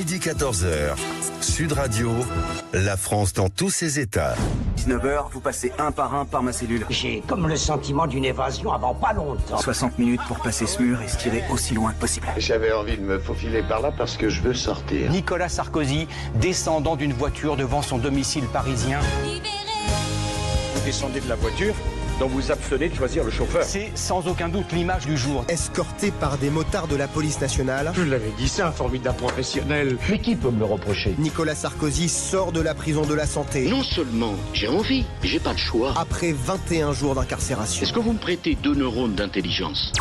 Midi 14h, Sud Radio, la France dans tous ses états. 19h, vous passez un par ma cellule. J'ai comme le sentiment d'une évasion avant pas longtemps. 60 minutes pour passer ce mur et se tirer aussi loin que possible. J'avais envie de me faufiler par là parce que je veux sortir. Nicolas Sarkozy descendant d'une voiture devant son domicile parisien. Vous descendez de la voiture, donc vous abstenez de choisir le chauffeur. C'est sans aucun doute l'image du jour. Escorté par des motards de la police nationale. Je l'avais dit, c'est un formidable professionnel. Mais qui peut me le reprocher? Nicolas Sarkozy sort de la prison de la Santé. Non seulement j'ai envie, mais j'ai pas le choix. Après 21 jours d'incarcération. Est-ce que vous me prêtez 2 neurones d'intelligence?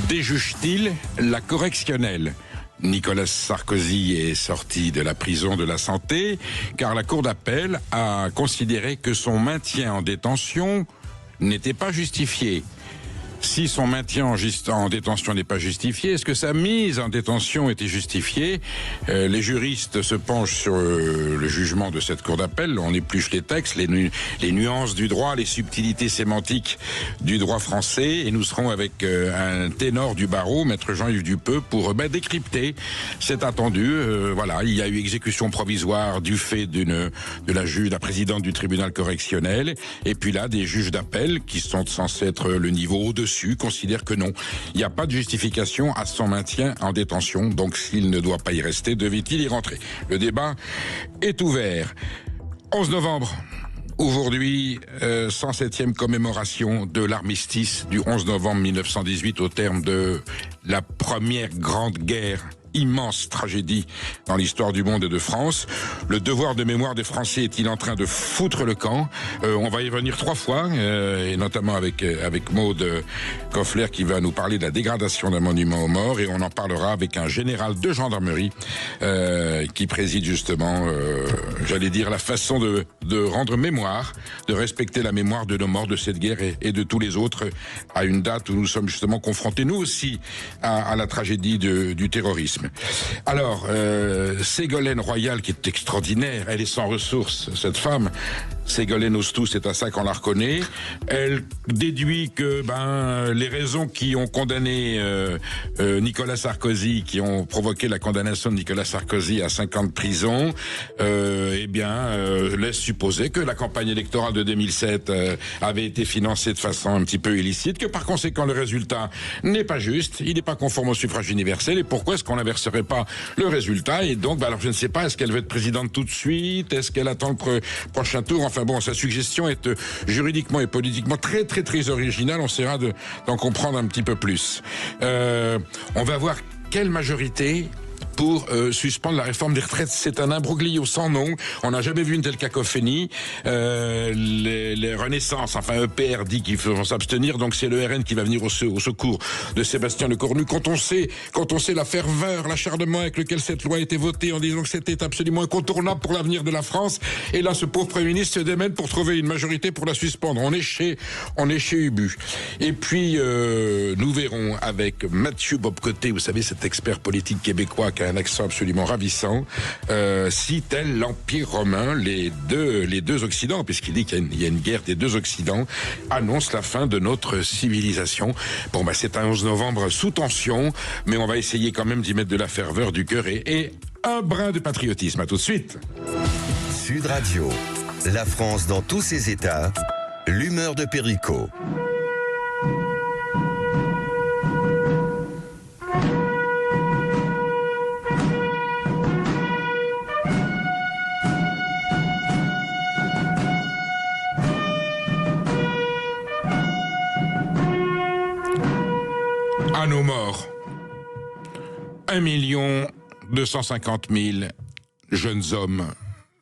Déjuge-t-il la correctionnelle? Nicolas Sarkozy est sorti de la prison de la Santé car la Cour d'appel a considéré que son maintien en détention n'était pas justifié. Si son maintien en détention n'est pas justifié, est-ce que sa mise en détention était justifiée? Les juristes se penchent sur le jugement de cette cour d'appel. On épluche les textes, les nuances du droit, les subtilités sémantiques du droit français, et nous serons avec un ténor du barreau, maître Jean-Yves Dupeux, pour décrypter. C'est attendu. Voilà, il y a eu exécution provisoire du fait de la présidente du tribunal correctionnel, et puis là, des juges d'appel qui sont censés être le niveau au-dessus considère que non, il n'y a pas de justification à son maintien en détention, donc s'il ne doit pas y rester, devait-il y rentrer? Le débat est ouvert. 11 novembre, aujourd'hui, 107e commémoration de l'armistice du 11 novembre 1918 au terme de la première grande guerre. Immense tragédie dans l'histoire du monde et de France. Le devoir de mémoire des Français est-il en train de foutre le camp? On va y revenir 3 fois, et notamment avec Maude Koffler qui va nous parler de la dégradation d'un monument aux morts, et on en parlera avec un général de gendarmerie qui préside justement, j'allais dire, la façon de rendre mémoire, de respecter la mémoire de nos morts de cette guerre et de tous les autres à une date où nous sommes justement confrontés, nous aussi, à la tragédie du terrorisme. Alors, Ségolène Royal, qui est extraordinaire, elle est sans ressources, cette femme. Ségolène Ostou, c'est à ça qu'on la reconnaît. Elle déduit que les raisons qui ont condamné Nicolas Sarkozy, qui ont provoqué la condamnation de Nicolas Sarkozy à 5 ans de prison, laissent supposer que la campagne électorale de 2007 avait été financée de façon un petit peu illicite, que par conséquent le résultat n'est pas juste, il n'est pas conforme au suffrage universel, et pourquoi est-ce qu'on n'inverserait pas le résultat? Et donc, alors je ne sais pas, est-ce qu'elle veut être présidente tout de suite? Est-ce qu'elle attend le prochain tour? Enfin bon, sa suggestion est juridiquement et politiquement très très très originale. On essaiera d'en comprendre un petit peu plus. On va voir quelle majorité pour suspendre la réforme des retraites. C'est un imbroglio sans nom. On n'a jamais vu une telle cacophonie. Les Renaissance, enfin EPR dit qu'ils vont s'abstenir, donc c'est le RN qui va venir au secours de Sébastien Lecornu. Quand on sait la ferveur, l'acharnement avec lequel cette loi a été votée, en disant que c'était absolument incontournable pour l'avenir de la France, et là ce pauvre Premier ministre se démène pour trouver une majorité pour la suspendre. On est chez Ubu. Et puis nous verrons avec Mathieu Bobcoté, vous savez, cet expert politique québécois qui a un accent absolument ravissant, si tel l'Empire romain, les deux Occidents, puisqu'il dit qu'il y a une guerre des 2 Occidents, annonce la fin de notre civilisation. Bon, c'est un 11 novembre sous tension, mais on va essayer quand même d'y mettre de la ferveur, du cœur et un brin de patriotisme. À tout de suite. Sud Radio, la France dans tous ses états, l'humeur de Perico. À nos morts, 1 250 000 jeunes hommes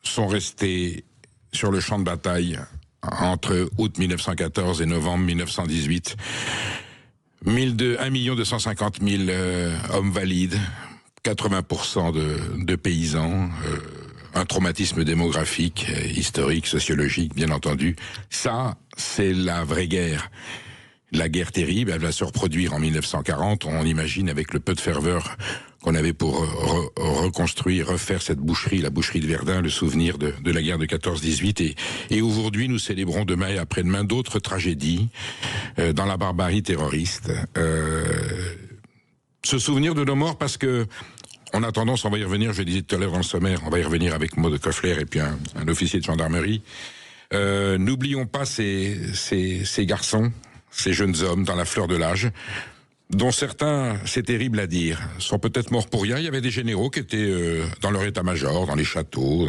sont restés sur le champ de bataille entre août 1914 et novembre 1918. 1 250 000 hommes valides, 80% de paysans, un traumatisme démographique, historique, sociologique, bien entendu. Ça, c'est la vraie guerre. La guerre terrible, elle va se reproduire en 1940, on imagine, avec le peu de ferveur qu'on avait pour reconstruire, refaire cette boucherie, la boucherie de Verdun, le souvenir de la guerre de 14-18. Et aujourd'hui, nous célébrons demain et après-demain d'autres tragédies dans la barbarie terroriste. se souvenir de nos morts parce que on a tendance, on va y revenir, je le disais tout à l'heure dans le sommaire, on va y revenir avec Maud Koffler et puis un officier de gendarmerie. N'oublions pas ces garçons, ces jeunes hommes dans la fleur de l'âge, dont certains, c'est terrible à dire, sont peut-être morts pour rien. Il y avait des généraux qui étaient dans leur état-major, dans les châteaux,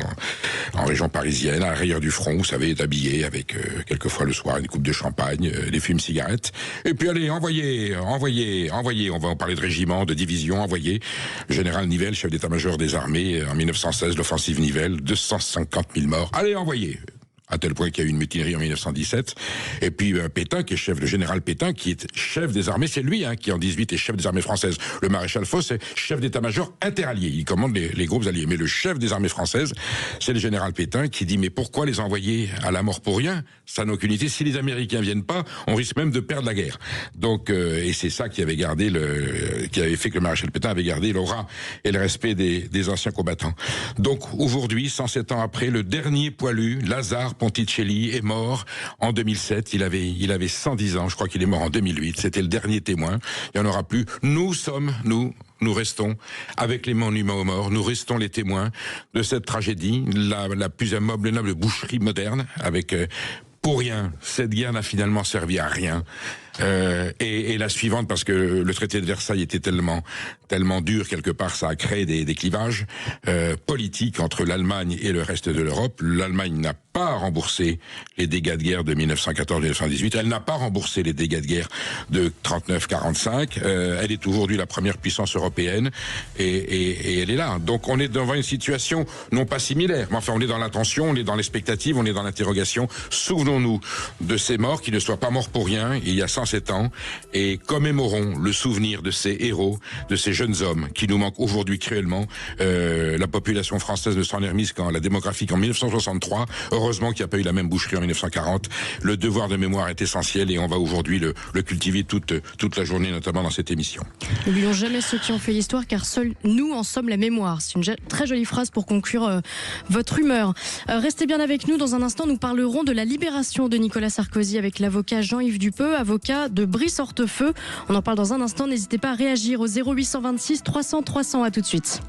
en région parisienne, à l'arrière du front, vous savez, habillés avec quelquefois le soir une coupe de champagne, des fumes-cigarettes. Et puis allez, envoyez, on va en parler de régiment, de division, envoyez. Le général Nivelle, chef d'état-major des armées, en 1916, l'offensive Nivelle, 250 000 morts. Allez, envoyez. À tel point qu'il y a eu une mutinerie en 1917. Et puis Pétain, qui est chef, le général Pétain, qui est chef des armées, c'est lui qui en 18 est chef des armées françaises. Le maréchal Foch est chef d'état-major interallié. Il commande les groupes alliés. Mais le chef des armées françaises, c'est le général Pétain qui dit mais pourquoi les envoyer à la mort pour rien? Ça n'a aucune utilité. Si les Américains viennent pas, on risque même de perdre la guerre. Donc et c'est ça qui avait gardé qui avait fait que le maréchal Pétain avait gardé l'aura et le respect des anciens combattants. Donc aujourd'hui, 107 ans après, le dernier poilu, Lazare Ponticelli, est mort en 2007. Il avait 110 ans. Je crois qu'il est mort en 2008. C'était le dernier témoin. Il n'y en aura plus. Nous restons avec les monuments aux morts. Nous restons les témoins de cette tragédie, la plus abominable boucherie moderne, avec pour rien. Cette guerre n'a finalement servi à rien. Et la suivante, parce que le traité de Versailles était tellement dur, quelque part, ça a créé des clivages politiques entre l'Allemagne et le reste de l'Europe. L'Allemagne n'a pas remboursé les dégâts de guerre de 1914-1918. Elle n'a pas remboursé les dégâts de guerre de 39-45. Elle est aujourd'hui la première puissance européenne et elle est là. Donc on est devant une situation non pas similaire, mais enfin on est dans l'attention, on est dans l'expectative, on est dans l'interrogation. Souvenons-nous de ces morts qui ne soient pas morts pour rien. Il y a 107 ans, et commémorons le souvenir de ces héros, de ces jeunes hommes qui nous manquent aujourd'hui cruellement. La population française ne s'en est remise qu'en la démographie qu'en 1963. Heureusement qu'il n'y a pas eu la même boucherie en 1940. Le devoir de mémoire est essentiel et on va aujourd'hui le cultiver toute la journée, notamment dans cette émission. N'oublions jamais ceux qui ont fait l'histoire, car seuls nous en sommes la mémoire. C'est une très jolie phrase pour conclure votre humeur. Restez bien avec nous. Dans un instant, nous parlerons de la libération de Nicolas Sarkozy avec l'avocat Jean-Yves Dupeux, avocat de Brice-Hortefeux. On en parle dans un instant. N'hésitez pas à réagir au 0826 300 300. À tout de suite.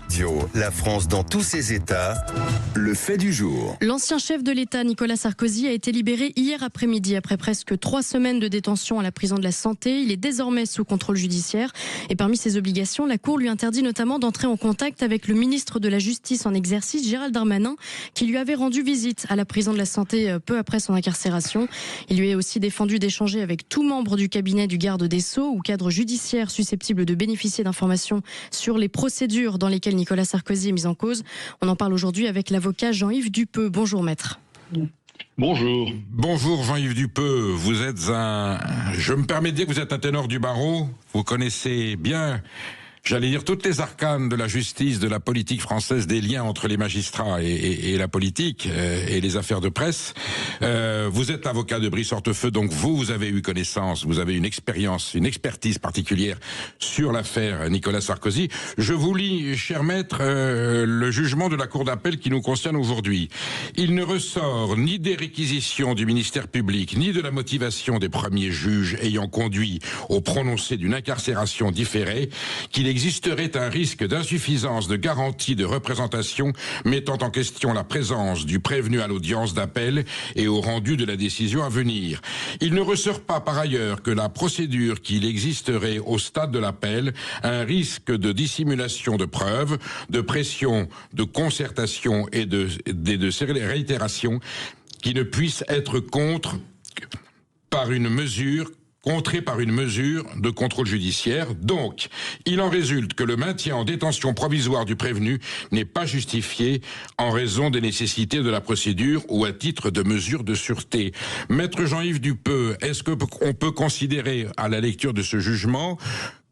La France dans tous ses états, le fait du jour. L'ancien chef de l'État, Nicolas Sarkozy, a été libéré hier après-midi après presque 3 semaines de détention à la prison de la Santé. Il est désormais sous contrôle judiciaire et parmi ses obligations, la Cour lui interdit notamment d'entrer en contact avec le ministre de la Justice en exercice, Gérald Darmanin, qui lui avait rendu visite à la prison de la Santé peu après son incarcération. Il lui est aussi défendu d'échanger avec tout membre du cabinet du garde des Sceaux ou cadre judiciaire susceptible de bénéficier d'informations sur les procédures dans lesquelles Nicolas Sarkozy est mis en cause. On en parle aujourd'hui avec l'avocat Jean-Yves Dupeux. Bonjour maître. Bonjour. Bonjour Jean-Yves Dupeux. Vous êtes je me permets de dire que vous êtes un ténor du barreau. Vous connaissez bien, j'allais dire, toutes les arcanes de la justice, de la politique française, des liens entre les magistrats et la politique et les affaires de presse. Vous êtes avocat de Brice-Hortefeux, donc vous avez eu connaissance, vous avez une expérience, une expertise particulière sur l'affaire Nicolas Sarkozy. Je vous lis, cher maître, le jugement de la Cour d'appel qui nous concerne aujourd'hui. Il ne ressort ni des réquisitions du ministère public, ni de la motivation des premiers juges ayant conduit au prononcé d'une incarcération différée, qu'il existerait un risque d'insuffisance de garantie de représentation mettant en question la présence du prévenu à l'audience d'appel et au rendu de la décision à venir. Il ne ressort pas par ailleurs que la procédure qu'il existerait au stade de l'appel un risque de dissimulation de preuves, de pression, de concertation et de réitération qui ne puisse être contrée par une mesure de contrôle judiciaire. Donc, il en résulte que le maintien en détention provisoire du prévenu n'est pas justifié en raison des nécessités de la procédure ou à titre de mesure de sûreté. Maître Jean-Yves Dupeux, est-ce qu'on peut considérer à la lecture de ce jugement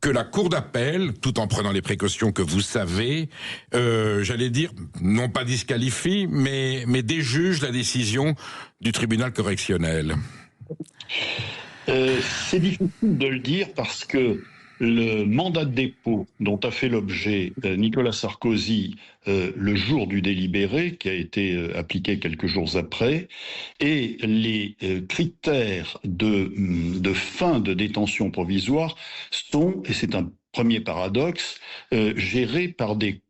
que la Cour d'appel, tout en prenant les précautions que vous savez, j'allais dire, non pas disqualifie, mais déjuge la décision du tribunal correctionnel? C'est difficile de le dire parce que le mandat de dépôt dont a fait l'objet Nicolas Sarkozy le jour du délibéré, qui a été appliqué quelques jours après, et les critères de fin de détention provisoire sont, et c'est un premier paradoxe, géré par des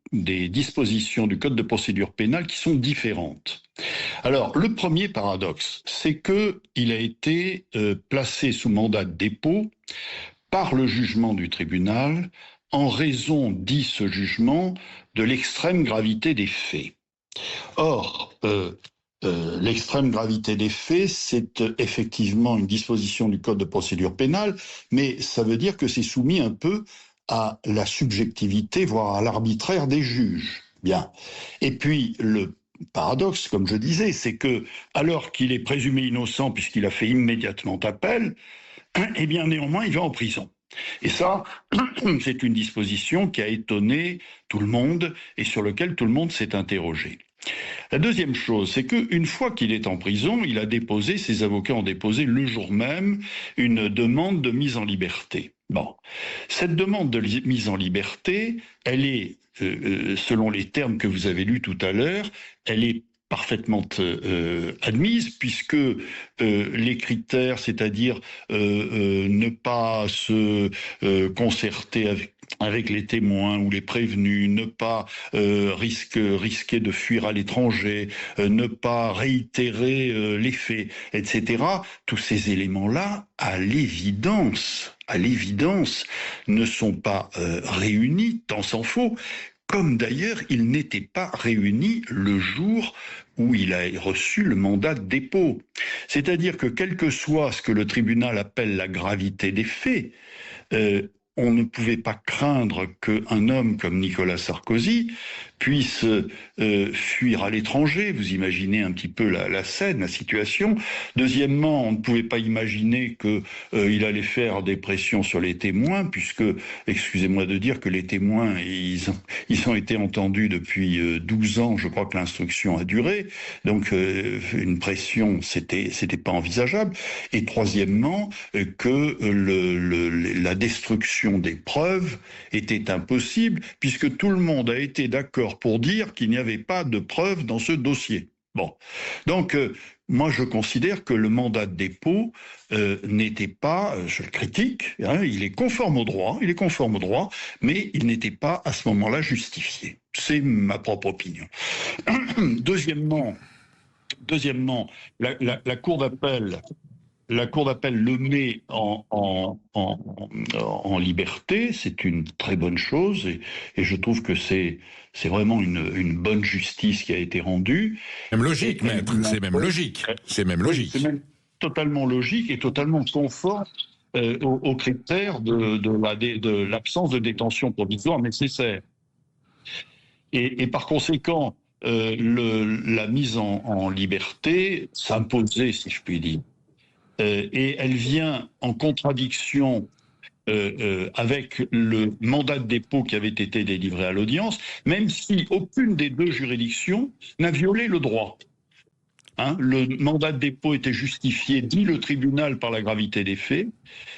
dispositions du Code de procédure pénale qui sont différentes. Alors, le premier paradoxe, c'est qu'il a été placé sous mandat de dépôt par le jugement du tribunal en raison, dit ce jugement, de l'extrême gravité des faits. Or, l'extrême gravité des faits, c'est effectivement une disposition du Code de procédure pénale, mais ça veut dire que c'est soumis un peu à la subjectivité, voire à l'arbitraire des juges. Bien. Et puis, le paradoxe, comme je disais, c'est que, alors qu'il est présumé innocent puisqu'il a fait immédiatement appel, eh bien, néanmoins, il va en prison. Et ça, c'est une disposition qui a étonné tout le monde et sur laquelle tout le monde s'est interrogé. La deuxième chose, c'est qu'une fois qu'il est en prison, ses avocats ont déposé le jour même une demande de mise en liberté. Bon, cette demande de mise en liberté, elle est, selon les termes que vous avez lus tout à l'heure, elle est parfaitement admise, puisque les critères, c'est-à-dire ne pas se concerter avec les témoins ou les prévenus, ne pas risquer de fuir à l'étranger, ne pas réitérer les faits, etc. Tous ces éléments-là, à l'évidence, ne sont pas réunis, tant s'en faut, comme d'ailleurs il n'était pas réuni le jour où il a reçu le mandat de dépôt. C'est-à-dire que quel que soit ce que le tribunal appelle la gravité des faits, on ne pouvait pas craindre qu'un homme comme Nicolas Sarkozy puisse fuir à l'étranger. Vous imaginez un petit peu la scène, la situation. Deuxièmement, on ne pouvait pas imaginer qu'il allait faire des pressions sur les témoins, puisque, excusez-moi de dire que les témoins, ils ont été entendus depuis 12 ans, je crois que l'instruction a duré. Donc, une pression, c'était pas envisageable. Et troisièmement, que la destruction des preuves était impossible, puisque tout le monde a été d'accord pour dire qu'il n'y avait pas de preuves dans ce dossier. Bon, donc moi je considère que le mandat de dépôt n'était pas, je le critique, hein, il est conforme au droit, mais il n'était pas à ce moment-là justifié. C'est ma propre opinion. Deuxièmement, la Cour d'appel. La Cour d'appel le met en liberté, c'est une très bonne chose, et je trouve que c'est vraiment une bonne justice qui a été rendue. Même logique, maître, c'est même logique. C'est même totalement logique et totalement conforme aux critères de l'absence de détention provisoire nécessaire. Et par conséquent, la mise en liberté s'imposait, si je puis dire. Et elle vient en contradiction avec le mandat de dépôt qui avait été délivré à l'audience, même si aucune des deux juridictions n'a violé le droit. Hein, le mandat de dépôt était justifié, dit le tribunal, par la gravité des faits,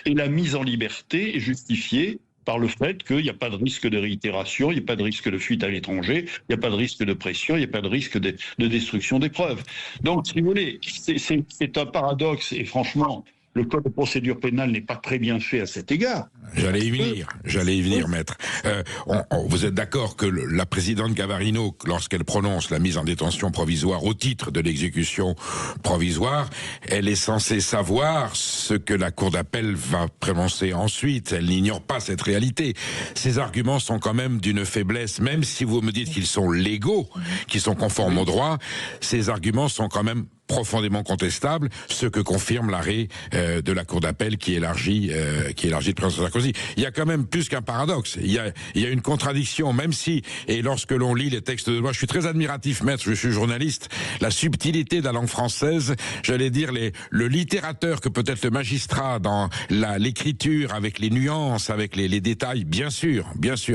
et la mise en liberté est justifiée par le fait qu'il n'y a pas de risque de réitération, il n'y a pas de risque de fuite à l'étranger, il n'y a pas de risque de pression, il n'y a pas de risque de destruction des preuves. Donc, si vous voulez, c'est un paradoxe, et franchement, le Code de procédure pénale n'est pas très bien fait à cet égard. J'allais y venir, maître. Vous êtes d'accord que la présidente Gavarino, lorsqu'elle prononce la mise en détention provisoire au titre de l'exécution provisoire, elle est censée savoir ce que la Cour d'appel va prononcer ensuite. Elle n'ignore pas cette réalité. Ces arguments sont quand même d'une faiblesse, même si vous me dites qu'ils sont légaux, qu'ils sont conformes au droit, ces arguments sont quand même profondément contestable, ce que confirme l'arrêt de la Cour d'appel qui élargit le président Sarkozy. Il y a quand même plus qu'un paradoxe. Il y a une contradiction, même si, et lorsque l'on lit les textes de loi, je suis très admiratif, maître, je suis journaliste, la subtilité de la langue française, j'allais dire le littérateur que peut être le magistrat dans l'écriture, avec les nuances, avec les détails, bien sûr,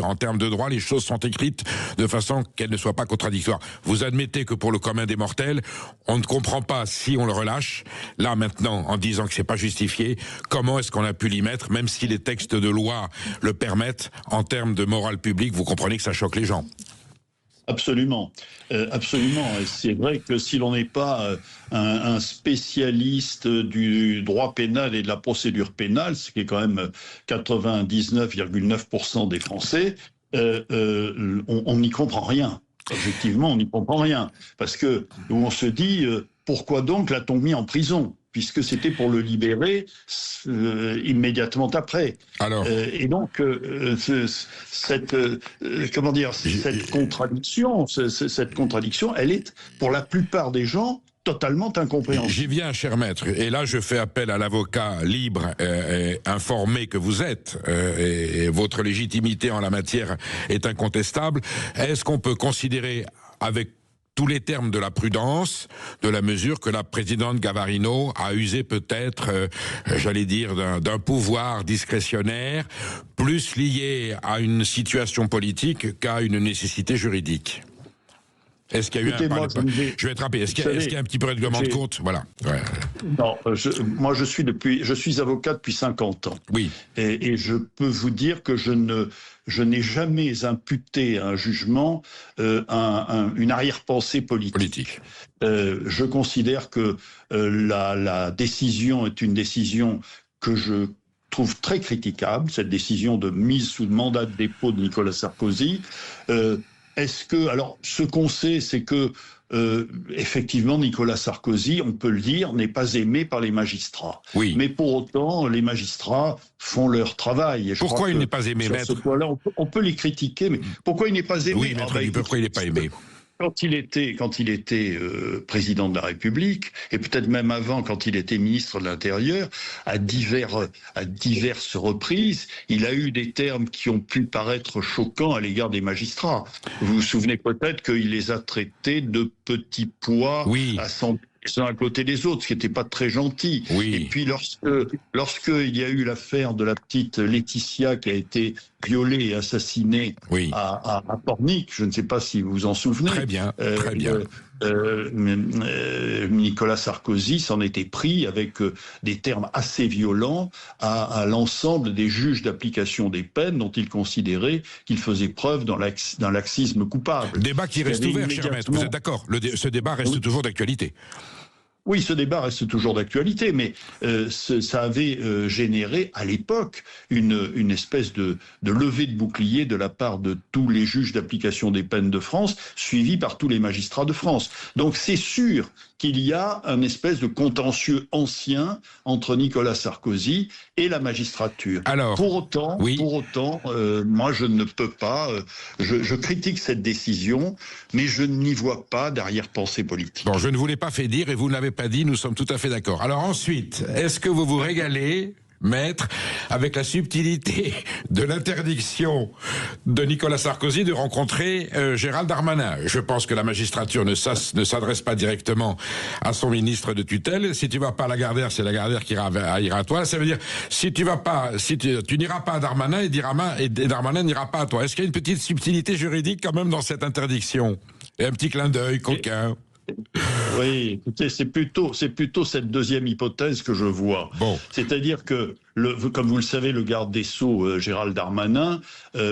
en termes de droit, les choses sont écrites de façon qu'elles ne soient pas contradictoires. Vous admettez que pour le commun des mortels, on ne comprend pas si on le relâche, là maintenant, en disant que c'est pas justifié, comment est-ce qu'on a pu l'y mettre, même si les textes de loi le permettent, en termes de morale publique, vous comprenez que ça choque les gens. Absolument, absolument. Et c'est vrai que si l'on n'est pas un spécialiste du droit pénal et de la procédure pénale, ce qui est quand même 99,9% des Français, on n'y comprend rien. Objectivement, on n'y comprend rien. Parce que on se dit, pourquoi donc l'a-t-on mis en prison ? Puisque c'était pour le libérer immédiatement après. Alors, et donc cette contradiction, elle est pour la plupart des gens totalement incompréhensible. J'y viens, cher maître. Et là, je fais appel à l'avocat libre et informé que vous êtes, et votre légitimité en la matière est incontestable. Est-ce qu'on peut considérer avec tous les termes de la prudence, de la mesure que la présidente Gavarino a usé peut-être, j'allais dire, d'un pouvoir discrétionnaire, plus lié à une situation politique qu'à une nécessité juridique? Est-ce qu'il y a eu je vais être rapide. Est-ce qu'il y a un petit peu de règlement de compte? Voilà. Ouais. Non, moi je suis avocat depuis 50 ans. Oui. Et je peux vous dire que je n'ai jamais imputé à un jugement une arrière-pensée politique. Je considère que la décision est une décision que je trouve très critiquable, cette décision de mise sous mandat de dépôt de Nicolas Sarkozy. Alors, ce qu'on sait, c'est que effectivement, Nicolas Sarkozy, on peut le dire, n'est pas aimé par les magistrats. Oui. Mais pour autant, les magistrats font leur travail. Et pourquoi il n'est pas aimé, maître? Sur ce point-là, on peut les critiquer, mais pourquoi il n'est pas aimé? Oui, maître, pourquoi il n'est pas aimé? Quand il était président de la République, et peut-être même avant, quand il était ministre de l'Intérieur, à diverses reprises, il a eu des termes qui ont pu paraître choquants à l'égard des magistrats. Vous vous souvenez peut-être qu'il les a traités de petits pois les uns à côté des autres, ce qui n'était pas très gentil. Oui. Et puis lorsque il y a eu l'affaire de la petite Laetitia qui a été violée et assassinée à Pornic, je ne sais pas si vous vous en souvenez. Très bien, très bien. Nicolas Sarkozy s'en était pris avec des termes assez violents à l'ensemble des juges d'application des peines dont il considérait qu'ils faisaient preuve d'un laxisme coupable. Débat qui reste ouvert, cher maître, vous êtes d'accord? Ce débat reste toujours d'actualité. Oui, ce débat reste toujours d'actualité, mais ça avait généré à l'époque une espèce de levée de bouclier de la part de tous les juges d'application des peines de France, suivis par tous les magistrats de France. Donc c'est sûr qu'il y a un espèce de contentieux ancien entre Nicolas Sarkozy et la magistrature. Alors, pour autant, moi je ne peux pas, je critique cette décision, mais je n'y vois pas d'arrière-pensée politique. Bon, je ne vous l'ai pas fait dire et vous ne l'avez pas dit, nous sommes tout à fait d'accord. Alors ensuite, est-ce que vous vous régalez, maître, avec la subtilité de l'interdiction de Nicolas Sarkozy de rencontrer Gérald Darmanin? Je pense que la magistrature ne s'adresse pas directement à son ministre de tutelle. Si tu vas pas à Lagardère, c'est Lagardère qui ira à toi. Ça veut dire, si tu n'iras pas à Darmanin et Darmanin n'ira pas à toi. Est-ce qu'il y a une petite subtilité juridique quand même dans cette interdiction? Et un petit clin d'œil coquin. Oui, écoutez, c'est plutôt cette deuxième hypothèse que je vois. Bon. C'est-à-dire que, comme vous le savez, le garde des Sceaux, Gérald Darmanin,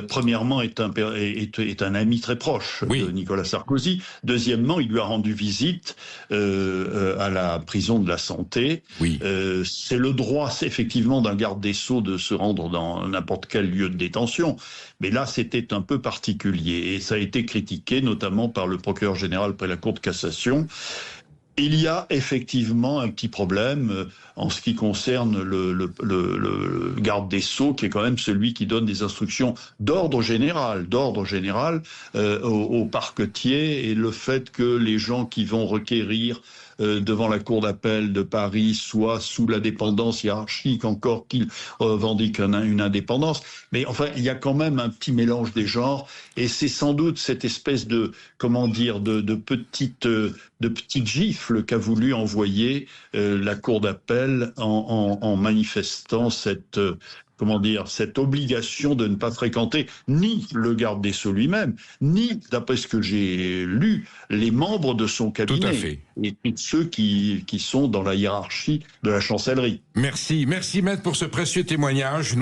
premièrement, est un ami très proche de Nicolas Sarkozy. Deuxièmement, il lui a rendu visite à la prison de la Santé. Oui. C'est le droit, effectivement, d'un garde des Sceaux de se rendre dans n'importe quel lieu de détention. Mais là, c'était un peu particulier. Et ça a été critiqué, notamment par le procureur général près la Cour de cassation. Il y a effectivement un petit problème en ce qui concerne le garde des Sceaux, qui est quand même celui qui donne des instructions d'ordre général au parquetier, et le fait que les gens qui vont requérir devant la cour d'appel de Paris soient sous la dépendance hiérarchique, encore qu'ils revendiquent une indépendance. Mais enfin, il y a quand même un petit mélange des genres, et c'est sans doute cette espèce de petite gifle qu'a voulu envoyer la cour d'appel en manifestant cette cette obligation de ne pas fréquenter ni le garde des Sceaux lui-même, ni, d'après ce que j'ai lu, les membres de son cabinet. Tout à fait. Et tous ceux qui sont dans la hiérarchie de la chancellerie. Merci maître pour ce précieux témoignage.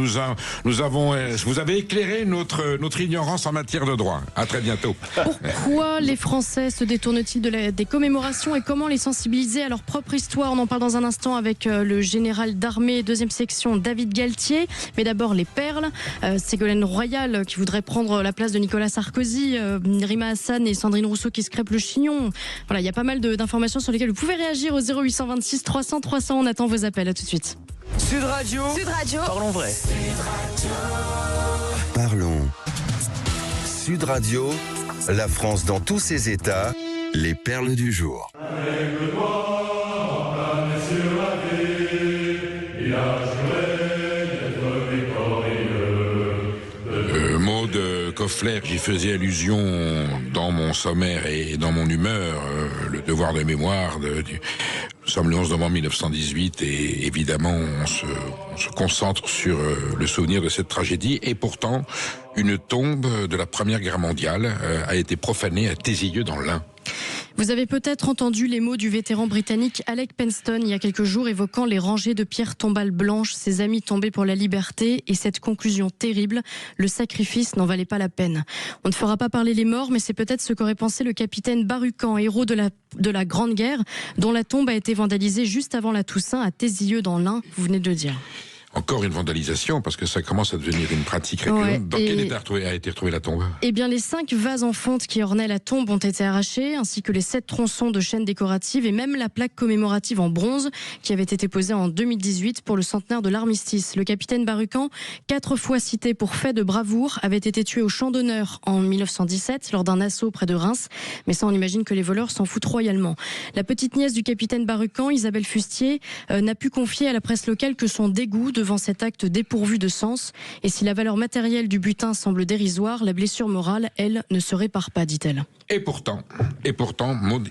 Vous avez éclairé notre ignorance en matière de droit. À très bientôt. Pourquoi les Français se détournent-ils des commémorations et comment les sensibiliser à leur propre histoire? On en parle dans un instant avec le général d'armée 2e section David Galtier. Mais d'abord les perles. Ségolène Royal qui voudrait prendre la place de Nicolas Sarkozy, Rima Hassan et Sandrine Rousseau qui se crêpent le chignon. Voilà, il y a pas mal d'informations sur lesquelles vous pouvez réagir au 0826 300 300. On attend vos appels. À tout de suite. Sud Radio. Parlons vrai. Parlons. Sud Radio, la France dans tous ses états, les perles du jour. Maud Koffler, j'y faisais allusion dans mon sommaire et dans mon humeur, le devoir de mémoire nous sommes le 11 novembre 1918 et évidemment on se concentre sur le souvenir de cette tragédie et pourtant une tombe de la Première Guerre mondiale a été profanée à Tézieux dans l'Ain. Vous avez peut-être entendu les mots du vétéran britannique Alec Penston il y a quelques jours évoquant les rangées de pierres tombales blanches, ses amis tombés pour la liberté et cette conclusion terrible, le sacrifice n'en valait pas la peine. On ne fera pas parler les morts, mais c'est peut-être ce qu'aurait pensé le capitaine Barucan, héros de la Grande Guerre, dont la tombe a été vandalisée juste avant la Toussaint à Tézieux dans l'Ain, vous venez de le dire. Encore une vandalisation, parce que ça commence à devenir une pratique récurrente. Ouais, dans quel état a été retrouvée la tombe? Eh bien, les 5 vases en fonte qui ornaient la tombe ont été arrachés, ainsi que les 7 tronçons de chaînes décoratives et même la plaque commémorative en bronze qui avait été posée en 2018 pour le centenaire de l'armistice. Le capitaine Barucan, 4 fois cité pour fait de bravoure, avait été tué au champ d'honneur en 1917 lors d'un assaut près de Reims. Mais ça, on imagine que les voleurs s'en foutent royalement. La petite nièce du capitaine Barucan, Isabelle Fustier, n'a pu confier à la presse locale que son dégoût devant cet acte dépourvu de sens. Et si la valeur matérielle du butin semble dérisoire, la blessure morale, elle, ne se répare pas, dit-elle. Et pourtant, Maud,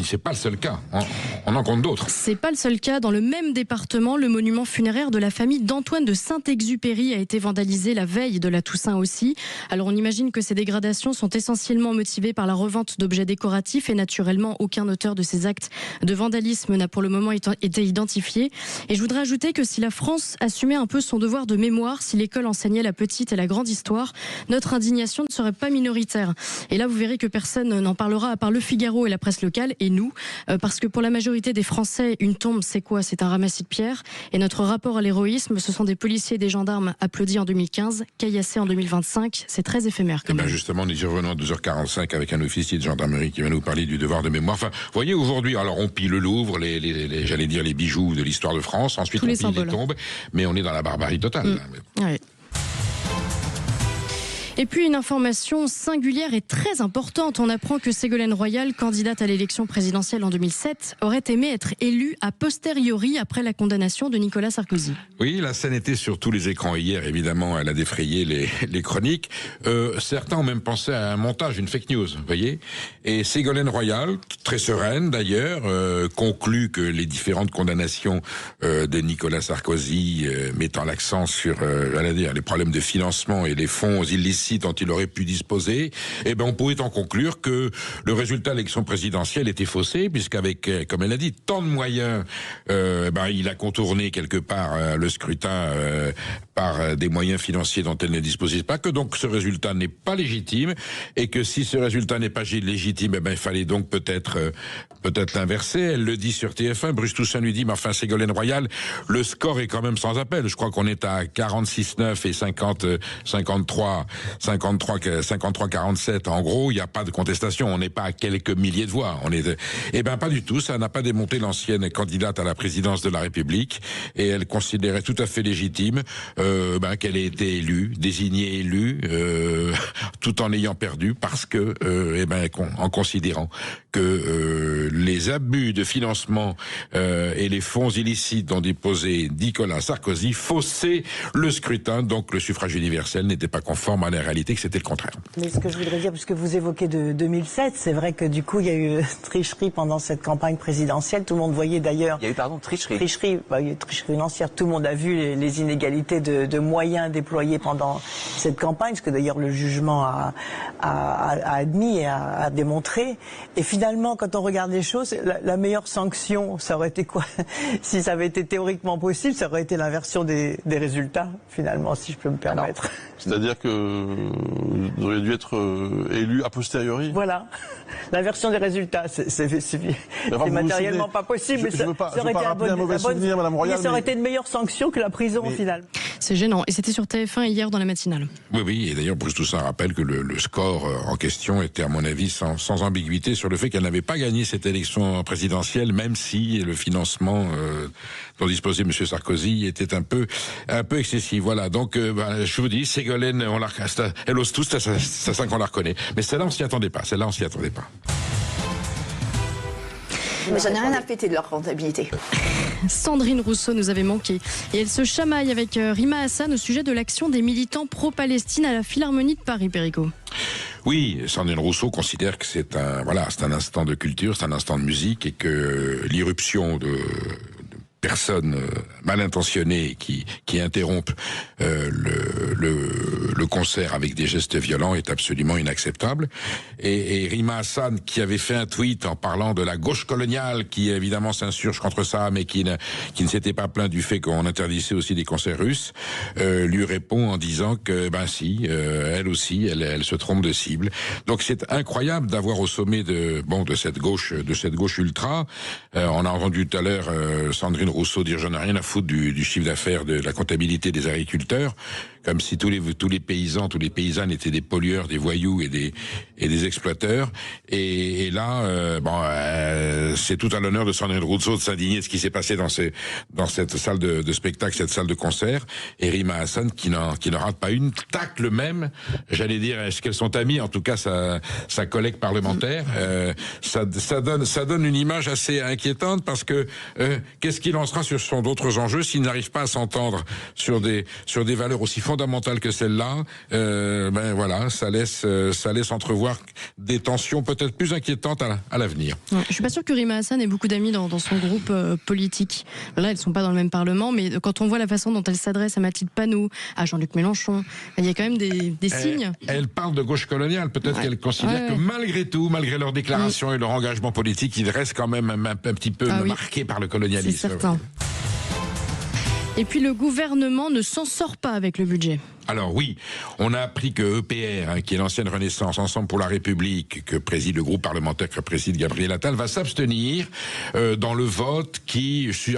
c'est pas le seul cas. On en compte d'autres. C'est pas le seul cas. Dans le même département, le monument funéraire de la famille d'Antoine de Saint-Exupéry a été vandalisé la veille de la Toussaint aussi. Alors on imagine que ces dégradations sont essentiellement motivées par la revente d'objets décoratifs et naturellement aucun auteur de ces actes de vandalisme n'a pour le moment été identifié. Et je voudrais ajouter que si la France assumait un peu son devoir de mémoire, si l'école enseignait la petite et la grande histoire, notre indignation ne serait pas minoritaire. Et là, vous verrez que personne n'en parlera à part Le Figaro et la presse locale et nous, parce que pour la majorité des Français, une tombe, c'est quoi? C'est un ramassis de pierres. Et notre rapport à l'héroïsme, ce sont des policiers et des gendarmes applaudis en 2015, caillassés en 2025. C'est très éphémère. Et bien justement, nous y revenons à 12h45 avec un officier de gendarmerie qui va nous parler du devoir de mémoire. Enfin, vous voyez, aujourd'hui, alors on pille le Louvre, j'allais dire les bijoux de l'histoire de France, ensuite on pille les tombes, mais on est dans la barbarie totale. Oui. Et puis une information singulière et très importante. On apprend que Ségolène Royal, candidate à l'élection présidentielle en 2007, aurait aimé être élue a posteriori après la condamnation de Nicolas Sarkozy. Oui, la scène était sur tous les écrans hier. Évidemment, elle a défrayé les chroniques. Certains ont même pensé à un montage, une fake news, vous voyez. Et Ségolène Royal, très sereine d'ailleurs, conclut que les différentes condamnations de Nicolas Sarkozy mettant l'accent sur les problèmes de financement et les fonds illicites dont il aurait pu disposer, on pouvait en conclure que le résultat de l'élection présidentielle était faussé, puisqu'avec, comme elle a dit, tant de moyens, il a contourné quelque part le scrutin par des moyens financiers dont elle ne disposait pas, que donc ce résultat n'est pas légitime, et que si ce résultat n'est pas légitime, il fallait donc peut-être l'inverser. Elle le dit sur TF1, Bruce Toussaint lui dit, mais enfin Ségolène Royal, le score est quand même sans appel. Je crois qu'on est à 46-9 et 53-47. En gros, il n'y a pas de contestation. On n'est pas à quelques milliers de voix. Pas du tout. Ça n'a pas démonté l'ancienne candidate à la présidence de la République. Et elle considérait tout à fait légitime qu'elle ait été élue, désignée élue, tout en ayant perdu parce que, en considérant que les abus de financement et les fonds illicites dont disposait Nicolas Sarkozy faussaient le scrutin, donc le suffrage universel n'était pas conforme à la réalité, que c'était le contraire. Mais ce que je voudrais dire, puisque vous évoquez de 2007, c'est vrai que du coup il y a eu tricherie pendant cette campagne présidentielle. Tout le monde voyait d'ailleurs. Il y a eu tricherie. Tricherie financière. Tout le monde a vu les inégalités de moyens déployés pendant cette campagne, ce que d'ailleurs le jugement a admis et a démontré. Et finalement, quand on regarde les choses, la meilleure sanction, ça aurait été quoi? Si ça avait été théoriquement possible, ça aurait été l'inversion des résultats, finalement, si je peux me permettre. C'est-à-dire que vous auriez dû être élu a posteriori? Voilà. L'inversion des résultats, c'est matériellement pas possible, mais ça aurait été un mauvais souvenir, Madame Royal. Ça aurait été une meilleure sanction que la prison, finalement. C'est gênant. Et c'était sur TF1 hier dans la matinale. Oui, et d'ailleurs, Bruce Toussaint rappelle que le score en question était, à mon avis, sans ambiguïté sur le fait qu'elle n'avait pas gagné cette élection présidentielle, même si le financement dont disposait M. Sarkozy était un peu excessif. Voilà, donc je vous dis, Ségolène, elle ose tous, c'est ça qu'on la reconnaît. Mais celle-là, on s'y attendait pas. Mais j'en ai rien à péter de leur rentabilité. Sandrine Rousseau nous avait manqué. Et elle se chamaille avec Rima Hassan au sujet de l'action des militants pro-Palestine à la Philharmonie de Paris, Perico. Oui, Sandrine Rousseau considère que c'est un instant de culture, c'est un instant de musique et que l'irruption de personnes mal intentionnées qui interrompent le concert avec des gestes violents est absolument inacceptable. Et Rima Hassan, qui avait fait un tweet en parlant de la gauche coloniale, qui évidemment s'insurge contre ça, mais qui ne s'était pas plaint du fait qu'on interdisait aussi des concerts russes, lui répond en disant que elle aussi, elle se trompe de cible. Donc c'est incroyable d'avoir au sommet de cette gauche ultra. On a entendu tout à l'heure Sandrine Rousseau dire j'en ai rien à foutre du chiffre d'affaires de la comptabilité des agriculteurs, comme si tous les paysans, tous les paysannes étaient des pollueurs, des voyous et des exploiteurs. Et là, c'est tout à l'honneur de Sandrine Rousseau de s'indigner de ce qui s'est passé dans cette salle de spectacle, cette salle de concert. Et Rima Hassan qui n'en rate pas une, tacle même, j'allais dire, est-ce qu'elles sont amies, en tout cas sa collègue parlementaire. Ça donne une image assez inquiétante parce que qu'est-ce qu'il en sera sur d'autres enjeux s'ils n'arrivent pas à s'entendre sur des valeurs aussi fondamentales que celle-là. Ça laisse entrevoir des tensions peut-être plus inquiétantes à l'avenir. Je suis pas sûr que Rima Hassan ait beaucoup d'amis dans son groupe politique. Là, elles sont pas dans le même parlement, mais quand on voit la façon dont elle s'adresse à Mathilde Panot, à Jean-Luc Mélenchon, il y a quand même des signes. Elle parle de gauche coloniale. Peut-être qu'elle considère que malgré tout, malgré leurs déclarations et leur engagement politique, ils restent quand même un petit peu marqués par le colonialisme. C'est certain. Et puis le gouvernement ne s'en sort pas avec le budget. Alors oui, on a appris que EPR, qui est l'ancienne Renaissance, Ensemble pour la République, que préside le groupe parlementaire que préside Gabriel Attal, va s'abstenir dans le vote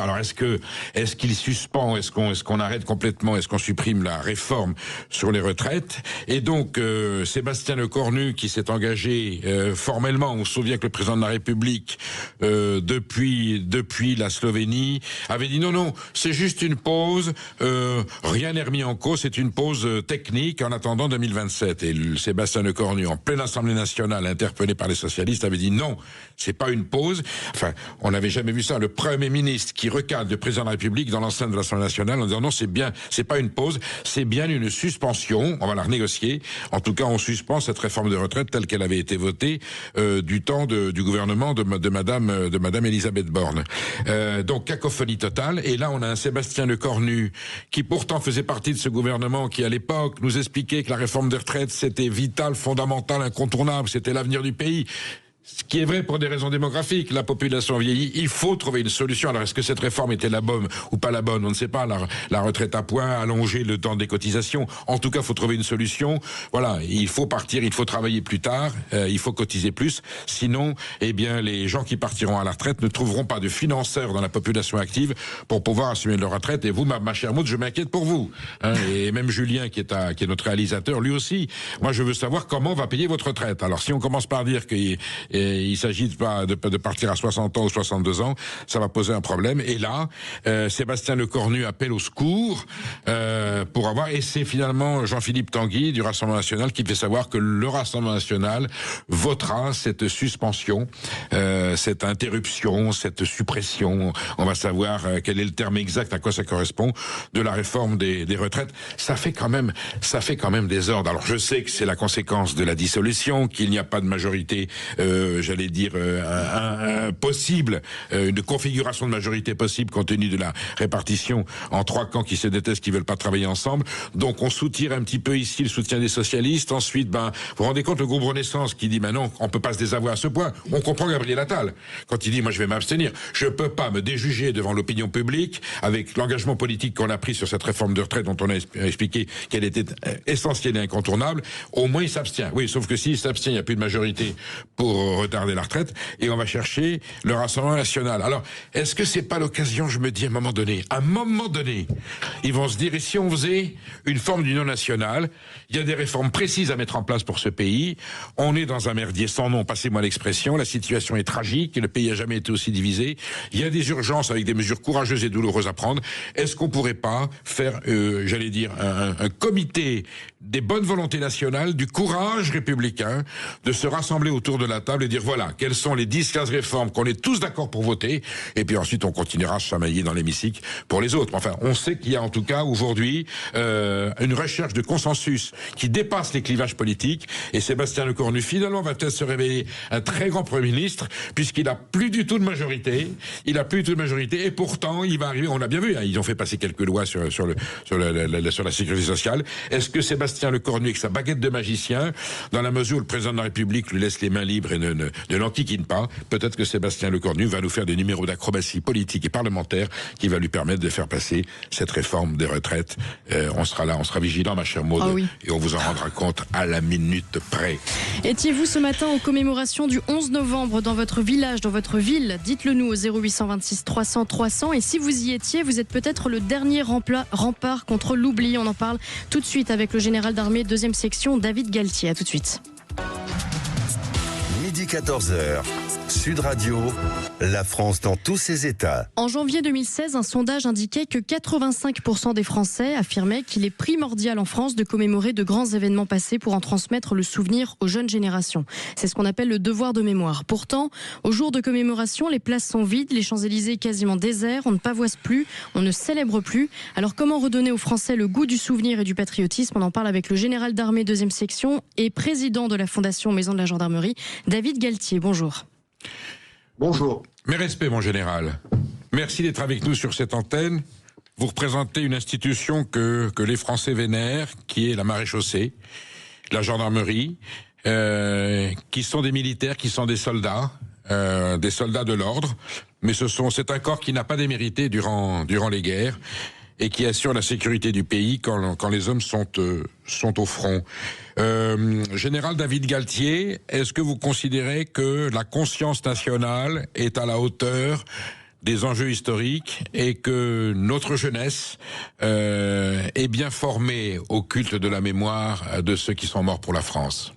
alors est-ce qu'il suspend, est-ce qu'on arrête complètement, est-ce qu'on supprime la réforme sur les retraites? Et donc Sébastien Lecornu, qui s'est engagé formellement, on se souvient que le président de la République depuis la Slovénie avait dit non, c'est juste une pause, rien n'est remis en cause, c'est une pause technique en attendant 2027. Et Sébastien Lecornu, en pleine Assemblée nationale, interpellé par les socialistes, avait dit non, c'est pas une pause. Enfin, on n'avait jamais vu ça. Le Premier ministre qui recadre le président de la République dans l'enceinte de l'Assemblée nationale en disant non, c'est pas une pause, c'est bien une suspension. On va la renégocier. En tout cas, on suspend cette réforme de retraite telle qu'elle avait été votée du temps du gouvernement de Madame Elisabeth Borne. Donc cacophonie totale. Et là, on a un Sébastien Lecornu qui pourtant faisait partie de ce gouvernement qui à l'époque nous expliquait que la réforme des retraites c'était vital, fondamental, incontournable, c'était l'avenir du pays. Ce qui est vrai pour des raisons démographiques, la population vieillit, il faut trouver une solution. Alors est-ce que cette réforme était la bonne ou pas la bonne? On ne sait pas, la retraite à points, allonger le temps des cotisations. En tout cas, il faut trouver une solution. Voilà, il faut partir, il faut travailler plus tard, il faut cotiser plus. Sinon, les gens qui partiront à la retraite ne trouveront pas de financeurs dans la population active pour pouvoir assumer leur retraite. Et vous, ma chère Maud, je m'inquiète pour vous. Et même Julien, qui est notre réalisateur, lui aussi. Moi, je veux savoir comment on va payer votre retraite. Alors si on commence par dire que et il s'agit de partir à 60 ans ou 62 ans, ça va poser un problème. Et là, Sébastien Lecornu appelle au secours pour avoir, et c'est finalement Jean-Philippe Tanguy du Rassemblement National qui fait savoir que le Rassemblement National votera cette suspension, cette interruption, cette suppression, on va savoir quel est le terme exact, à quoi ça correspond, de la réforme des retraites. Ça fait quand même des ordres. Alors je sais que c'est la conséquence de la dissolution, qu'il n'y a pas de majorité, j'allais dire, possible, une configuration de majorité possible compte tenu de la répartition en 3 camps qui se détestent, qui veulent pas travailler ensemble. Donc on soutire un petit peu ici le soutien des socialistes. Ensuite, vous vous rendez compte, le groupe Renaissance qui dit, non, on peut pas se désavouer à ce point. On comprend Gabriel Attal quand il dit, moi je vais m'abstenir. Je peux pas me déjuger devant l'opinion publique avec l'engagement politique qu'on a pris sur cette réforme de retraite dont on a expliqué qu'elle était essentielle et incontournable. Au moins il s'abstient. Oui, sauf que s'il s'abstient, il n'y a plus de majorité pour retarder la retraite et on va chercher le Rassemblement National. Alors, est-ce que c'est pas l'occasion, je me dis, à un moment donné, ils vont se dire, et si on faisait une forme d'union nationale, il y a des réformes précises à mettre en place pour ce pays, on est dans un merdier sans nom, passez-moi l'expression, la situation est tragique, le pays n'a jamais été aussi divisé, il y a des urgences avec des mesures courageuses et douloureuses à prendre. Est-ce qu'on pourrait pas faire, j'allais dire, un comité des bonnes volontés nationales, du courage républicain, de se rassembler autour de la table et dire, voilà, quelles sont les 10-15 réformes qu'on est tous d'accord pour voter, et puis ensuite on continuera à se chamailler dans l'hémicycle pour les autres. Enfin, on sait qu'il y a en tout cas aujourd'hui une recherche de consensus qui dépasse les clivages politiques, et Sébastien Lecornu finalement va peut-être se révéler un très grand Premier ministre, puisqu'il n'a plus du tout de majorité, et pourtant il va arriver, on l'a bien vu, ils ont fait passer quelques lois sur la sécurité sociale. Est-ce que Sébastien Lecornu, avec sa baguette de magicien, dans la mesure où le président de la République lui laisse les mains libres et ne l'enquiquine pas, peut-être que Sébastien Lecornu va nous faire des numéros d'acrobatie politique et parlementaire qui va lui permettre de faire passer cette réforme des retraites. On sera là, on sera vigilant, ma chère Maud, et on vous en rendra compte à la minute près. Étiez-vous ce matin aux commémorations du 11 novembre dans votre village, dans votre ville? Dites-le nous au 0826 300 300. Et si vous y étiez, vous êtes peut-être le dernier rempart contre l'oubli. On en parle tout de suite avec le général d'armée 2e section, David Galtier. À tout de suite. Midi 14h, Sud Radio, la France dans tous ses états. En janvier 2016, un sondage indiquait que 85% des Français affirmaient qu'il est primordial en France de commémorer de grands événements passés pour en transmettre le souvenir aux jeunes générations. C'est ce qu'on appelle le devoir de mémoire. Pourtant, au jour de commémoration, les places sont vides, les Champs-Élysées quasiment déserts, on ne pavoise plus, on ne célèbre plus. Alors comment redonner aux Français le goût du souvenir et du patriotisme? On en parle avec le général d'armée 2e section et président de la Fondation Maison de la Gendarmerie, David Galtier. Bonjour. Bonjour. Mes respects, mon général. Merci d'être avec nous sur cette antenne. Vous représentez une institution que les Français vénèrent, qui est la maréchaussée, la gendarmerie, qui sont des militaires, qui sont des soldats de l'ordre. Mais c'est un corps qui n'a pas démérité durant les guerres et qui assure la sécurité du pays quand les hommes sont au front. Général David Galtier, est-ce que vous considérez que la conscience nationale est à la hauteur des enjeux historiques et que notre jeunesse est bien formée au culte de la mémoire de ceux qui sont morts pour la France?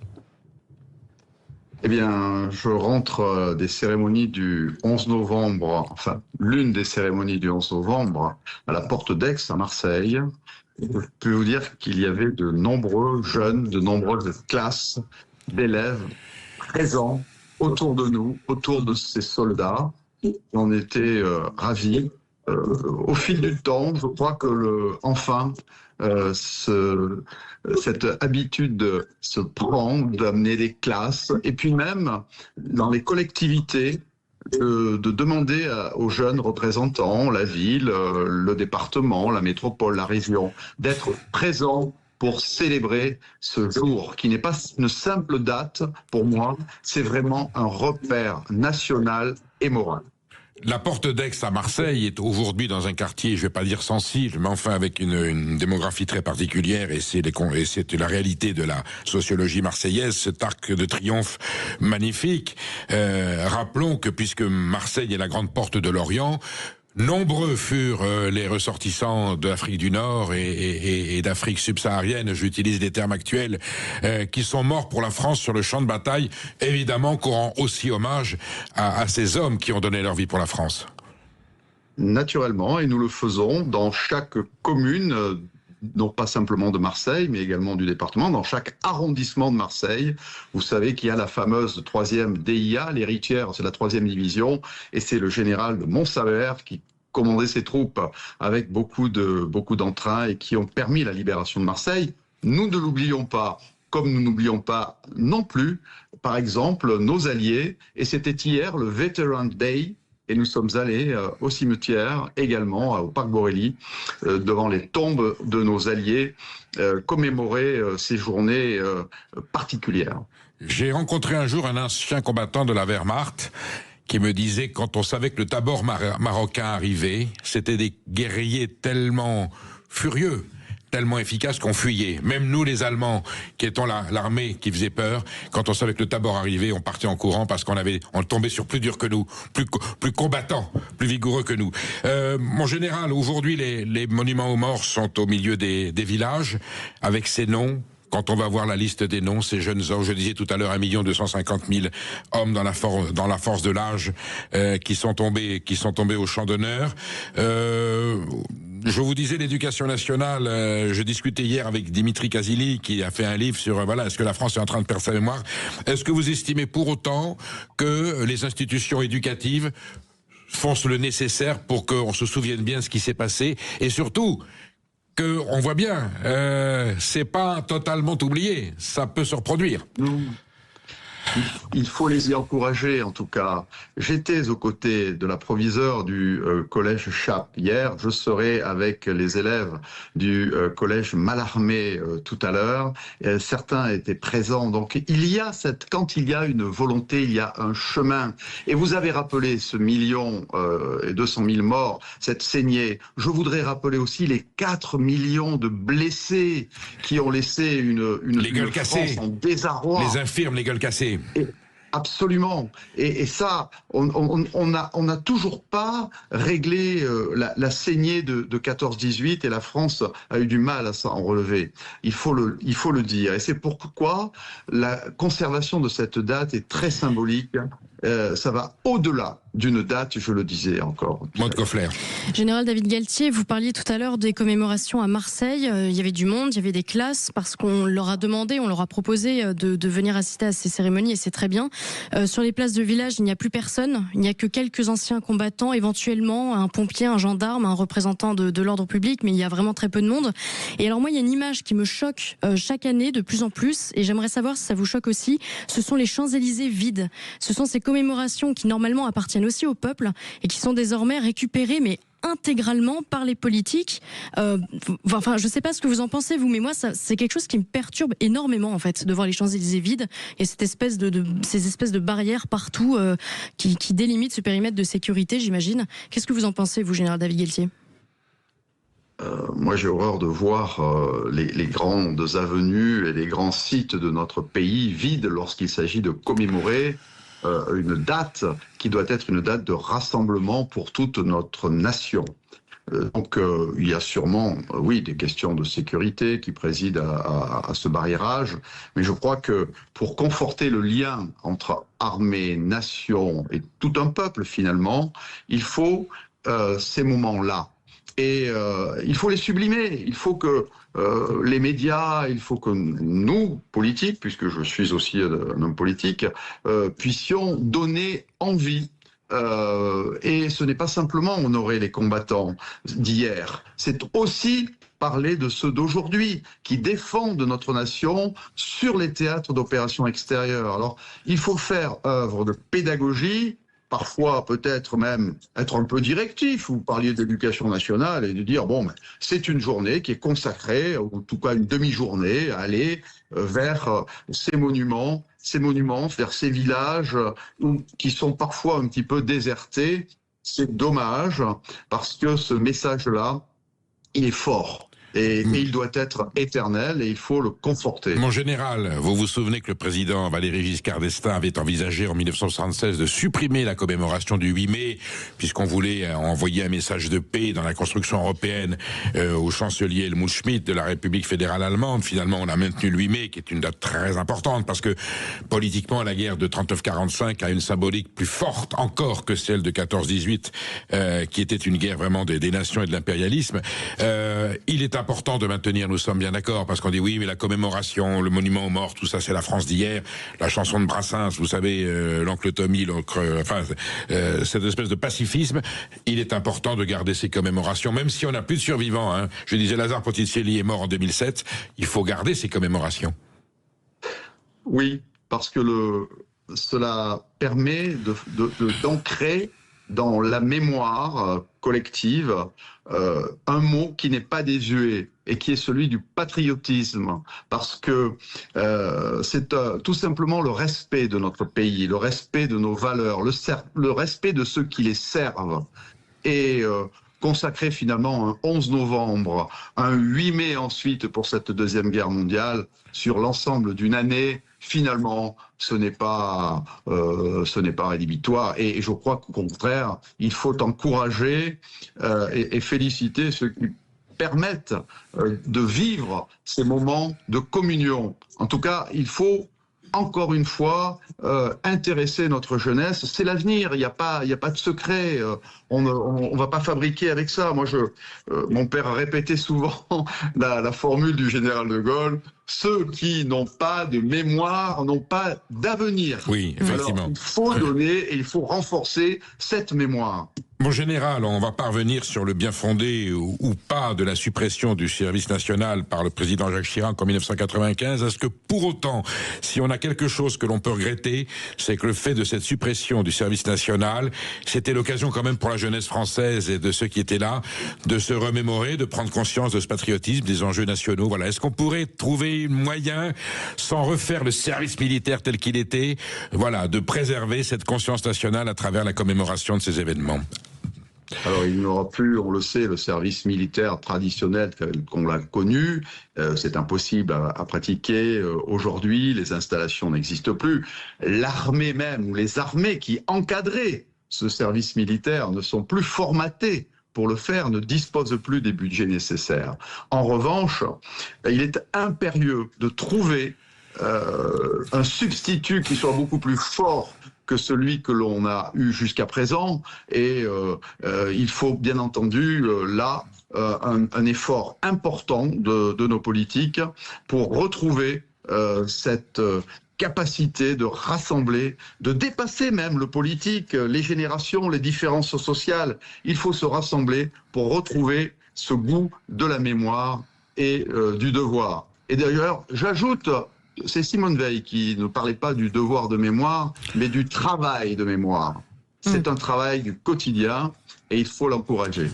Eh bien, je rentre des cérémonies du 11 novembre, enfin, l'une des cérémonies du 11 novembre, à la Porte d'Aix, à Marseille. Je peux vous dire qu'il y avait de nombreux jeunes, de nombreuses classes d'élèves présents autour de nous, autour de ces soldats. On était ravis. Au fil du temps, je crois que enfin, cette habitude se prend d'amener des classes et puis même dans les collectivités de demander aux jeunes représentants, la ville, le département, la métropole, la région, d'être présents pour célébrer ce jour qui n'est pas une simple date pour moi, c'est vraiment un repère national et moral. La Porte d'Aix à Marseille est aujourd'hui dans un quartier, je vais pas dire sensible, mais enfin avec une démographie très particulière, et c'est la réalité de la sociologie marseillaise, cet arc de triomphe magnifique. Rappelons que puisque Marseille est la grande porte de l'Orient, Nombreux furent les ressortissants d'Afrique du Nord et d'Afrique subsaharienne, j'utilise des termes actuels, qui sont morts pour la France sur le champ de bataille, évidemment qu'on rend aussi hommage à ces hommes qui ont donné leur vie pour la France. Naturellement, et nous le faisons dans chaque commune, non pas simplement de Marseille, mais également du département, dans chaque arrondissement de Marseille. Vous savez qu'il y a la fameuse 3e DIA, l'héritière, c'est la 3e division, et c'est le général de Montsabert qui commandait ses troupes avec beaucoup d'entrain et qui ont permis la libération de Marseille. Nous ne l'oublions pas, comme nous n'oublions pas non plus, par exemple, nos alliés, et c'était hier le Veteran Day. Et nous sommes allés au cimetière, également au Parc Borelli, devant les tombes de nos alliés, commémorer ces journées particulières. J'ai rencontré un jour un ancien combattant de la Wehrmacht qui me disait que quand on savait que le tabor marocain arrivait, c'était des guerriers tellement furieux, tellement efficace qu'on fuyait. Même nous, les Allemands, qui étions l'armée qui faisait peur, quand on savait que le tabor arrivait, on partait en courant parce qu'on tombait sur plus dur que nous, plus combattants, plus vigoureux que nous. Mon général, aujourd'hui, les monuments aux morts sont au milieu des villages, avec ces noms. Quand on va voir la liste des noms, ces jeunes hommes, je disais tout à l'heure 1 250 000 hommes dans la force de l'âge qui sont tombés au champ d'honneur. Je vous disais l'éducation nationale, je discutais hier avec Dimitri Kazili qui a fait un livre sur est-ce que la France est en train de perdre sa mémoire. Est-ce que vous estimez pour autant que les institutions éducatives font le nécessaire pour qu'on se souvienne bien de ce qui s'est passé et surtout on voit bien, c'est pas totalement oublié, ça peut se reproduire. Il faut les y encourager, en tout cas. J'étais aux côtés de la proviseure du collège Chappe hier. Je serai avec les élèves du collège Mallarmé tout à l'heure. Certains étaient présents. Donc, quand il y a une volonté, il y a un chemin. Et vous avez rappelé ce 1 200 000 morts, cette saignée. Je voudrais rappeler aussi les 4 millions de blessés qui ont laissé une France en désarroi. Les infirmes, les gueules cassées. Absolument. Et ça, on n'a toujours pas réglé la saignée de 14-18 et la France a eu du mal à s'en relever. Il faut le dire. Et c'est pourquoi la conservation de cette date est très symbolique. Ça va au-delà d'une date, je le disais encore. Maud Koffler. Général David Galtier, vous parliez tout à l'heure des commémorations à Marseille. Il y avait du monde, il y avait des classes, parce qu'on leur a demandé, on leur a proposé de venir assister à ces cérémonies, et c'est très bien. Sur les places de village, il n'y a plus personne. Il n'y a que quelques anciens combattants, éventuellement un pompier, un gendarme, un représentant de l'ordre public, mais il y a vraiment très peu de monde. Et alors moi, il y a une image qui me choque chaque année de plus en plus, et j'aimerais savoir si ça vous choque aussi. Ce sont les Champs-Élysées vides. Ce sont ces commémorations qui normalement appartiennent aussi au peuple et qui sont désormais récupérées mais intégralement par les politiques. Enfin, je ne sais pas ce que vous en pensez vous, mais moi c'est quelque chose qui me perturbe énormément en fait, de voir les Champs-Élysées vides et cette espèce ces espèces de barrières partout qui délimitent ce périmètre de sécurité, j'imagine. Qu'est-ce que vous en pensez vous, général David Galtier? Moi, j'ai horreur de voir les grandes avenues et les grands sites de notre pays vides lorsqu'il s'agit de commémorer une date qui doit être une date de rassemblement pour toute notre nation. Donc il y a sûrement, oui, des questions de sécurité qui président à ce barriérage, mais je crois que pour conforter le lien entre armée, nation et tout un peuple finalement, il faut ces moments-là. Et il faut les sublimer, il faut que les médias, il faut que nous, politiques, puisque je suis aussi un homme politique, puissions donner envie. Et ce n'est pas simplement honorer les combattants d'hier, c'est aussi parler de ceux d'aujourd'hui qui défendent notre nation sur les théâtres d'opérations extérieures. Alors, il faut faire œuvre de pédagogie, parfois peut-être même être un peu directif. Vous parliez d'éducation nationale et de dire, bon, c'est une journée qui est consacrée, ou en tout cas une demi-journée, à aller vers ces monuments, vers ces villages qui sont parfois un petit peu désertés. C'est dommage, parce que ce message-là, il est fort. Et il doit être éternel et il faut le conforter. Mon général, vous vous souvenez que le président Valéry Giscard d'Estaing avait envisagé en 1976 de supprimer la commémoration du 8 mai, puisqu'on voulait envoyer un message de paix dans la construction européenne au chancelier Helmut Schmidt de la République fédérale allemande. Finalement, on a maintenu le 8 mai, qui est une date très importante, parce que politiquement, la guerre de 39-45 a une symbolique plus forte encore que celle de 14-18, qui était une guerre vraiment des nations et de l'impérialisme. Il est important de maintenir, nous sommes bien d'accord, parce qu'on dit oui, mais la commémoration, le monument aux morts, tout ça, c'est la France d'hier. La chanson de Brassens, vous savez, l'oncle Tommy, cette espèce de pacifisme. Il est important de garder ces commémorations, même si on n'a plus de survivants. Hein. Je disais, Lazare Ponticelli est mort en 2007. Il faut garder ces commémorations. Oui, parce que cela permet d'ancrer dans la mémoire collective un mot qui n'est pas désuet et qui est celui du patriotisme, parce que c'est tout simplement le respect de notre pays, le respect de nos valeurs, le respect de ceux qui les servent, et consacrer finalement un 11 novembre, un 8 mai ensuite pour cette Deuxième Guerre mondiale, sur l'ensemble d'une année, finalement, ce n'est pas rédhibitoire. Et je crois qu'au contraire, il faut encourager et féliciter ceux qui permettent de vivre ces moments de communion. En tout cas, il faut encore une fois intéresser notre jeunesse. C'est l'avenir, il n'y a pas de secret. On ne va pas fabriquer avec ça. Moi, mon père a répété souvent la formule du général de Gaulle: ceux qui n'ont pas de mémoire n'ont pas d'avenir. Oui, effectivement. Alors, il faut donner et il faut renforcer cette mémoire. Mon général, on va pas revenir sur le bien fondé ou pas de la suppression du service national par le président Jacques Chirac en 1995. Est-ce que pour autant, si on a quelque chose que l'on peut regretter, c'est que le fait de cette suppression du service national, c'était l'occasion quand même pour la jeunesse française et de ceux qui étaient là de se remémorer, de prendre conscience de ce patriotisme, des enjeux nationaux. Voilà. Est-ce qu'on pourrait trouver un moyen, sans refaire le service militaire tel qu'il était, voilà, de préserver cette conscience nationale à travers la commémoration de ces événements? Alors, il n'y aura plus, on le sait, le service militaire traditionnel qu'on l'a connu. C'est impossible à pratiquer aujourd'hui. Les installations n'existent plus. L'armée même, ou les armées qui encadraient ce service militaire ne sont plus formatées pour le faire, ne disposent plus des budgets nécessaires. En revanche, il est impérieux de trouver un substitut qui soit beaucoup plus fort que celui que l'on a eu jusqu'à présent, et il faut bien entendu là un effort important de nos politiques pour retrouver cette capacité de rassembler, de dépasser même le politique, les générations, les différences sociales. Il faut se rassembler pour retrouver ce goût de la mémoire et du devoir. Et d'ailleurs, j'ajoute, c'est Simone Veil qui ne parlait pas du devoir de mémoire, mais du travail de mémoire. C'est un travail du quotidien et il faut l'encourager.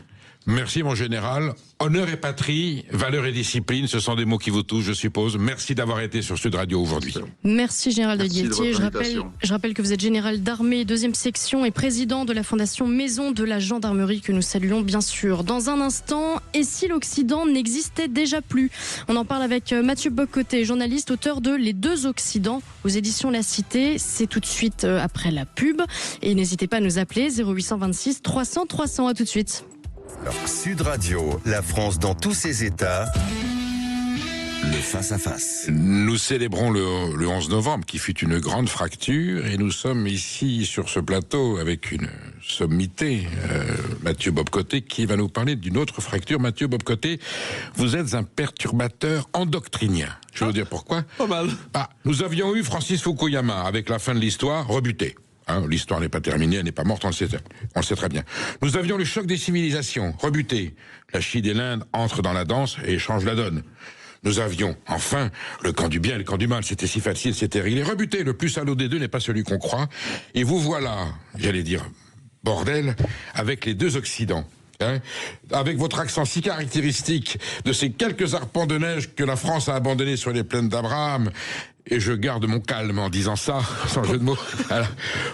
Merci mon général. Honneur et patrie, valeur et discipline, ce sont des mots qui vous touchent, je suppose. Merci d'avoir été sur Sud Radio aujourd'hui. Merci général de Guettier. Je rappelle que vous êtes général d'armée, 2e section et président de la fondation Maison de la Gendarmerie que nous saluons bien sûr. Dans un instant, et si l'Occident n'existait déjà plus? On en parle avec Mathieu Bock-Côté, journaliste, auteur de Les Deux Occidents aux éditions La Cité. C'est tout de suite après la pub. Et n'hésitez pas à nous appeler 0826 300 300. À tout de suite. Sud Radio, la France dans tous ses états, le face-à-face. Nous célébrons le 11 novembre, qui fut une grande fracture, et nous sommes ici sur ce plateau avec une sommité, Mathieu Bock-Côté, qui va nous parler d'une autre fracture. Mathieu Bock-Côté, vous êtes un perturbateur endocrinien. Je vais vous dire pourquoi. Pas mal. Nous avions eu Francis Fukuyama, avec la fin de l'histoire, rebuté. L'histoire n'est pas terminée, elle n'est pas morte, on le sait très bien. Nous avions le choc des civilisations, rebuté. La Chine et l'Inde entrent dans la danse et changent la donne. Nous avions, enfin, le camp du bien et le camp du mal. C'était si facile, c'était réglé. Rebuté, le plus salaud des deux n'est pas celui qu'on croit. Et vous voilà, j'allais dire, bordel, avec les deux Occidents. Avec votre accent si caractéristique de ces quelques arpents de neige que la France a abandonnés sur les plaines d'Abraham, et je garde mon calme en disant ça, sans jeu de mots. Alors,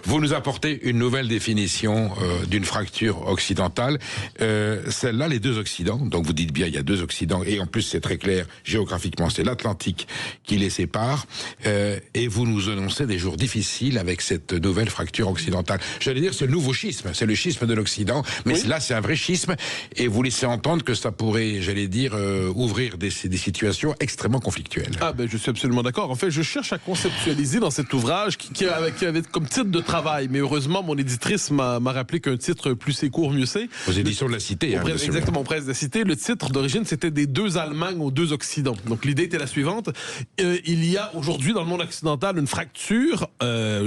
vous nous apportez une nouvelle définition d'une fracture occidentale. Celle-là, les deux Occidents, donc vous dites bien, il y a deux Occidents, et en plus c'est très clair, géographiquement, c'est l'Atlantique qui les sépare, et vous nous annoncez des jours difficiles avec cette nouvelle fracture occidentale. J'allais dire, c'est le nouveau schisme, c'est le schisme de l'Occident, mais là c'est un vrai schisme, et vous laissez entendre que ça pourrait, j'allais dire, ouvrir des situations extrêmement conflictuelles. Ah ben je suis absolument d'accord. En fait, je cherche à conceptualiser dans cet ouvrage qui avait comme titre de travail, mais heureusement mon éditrice m'a rappelé qu'un titre plus c'est court, mieux c'est. Aux éditions de la Cité. Exactement, aux presses de la Cité. Le titre d'origine, c'était des deux Allemagnes aux deux Occidents. Donc l'idée était la suivante. Il y a aujourd'hui dans le monde occidental une fracture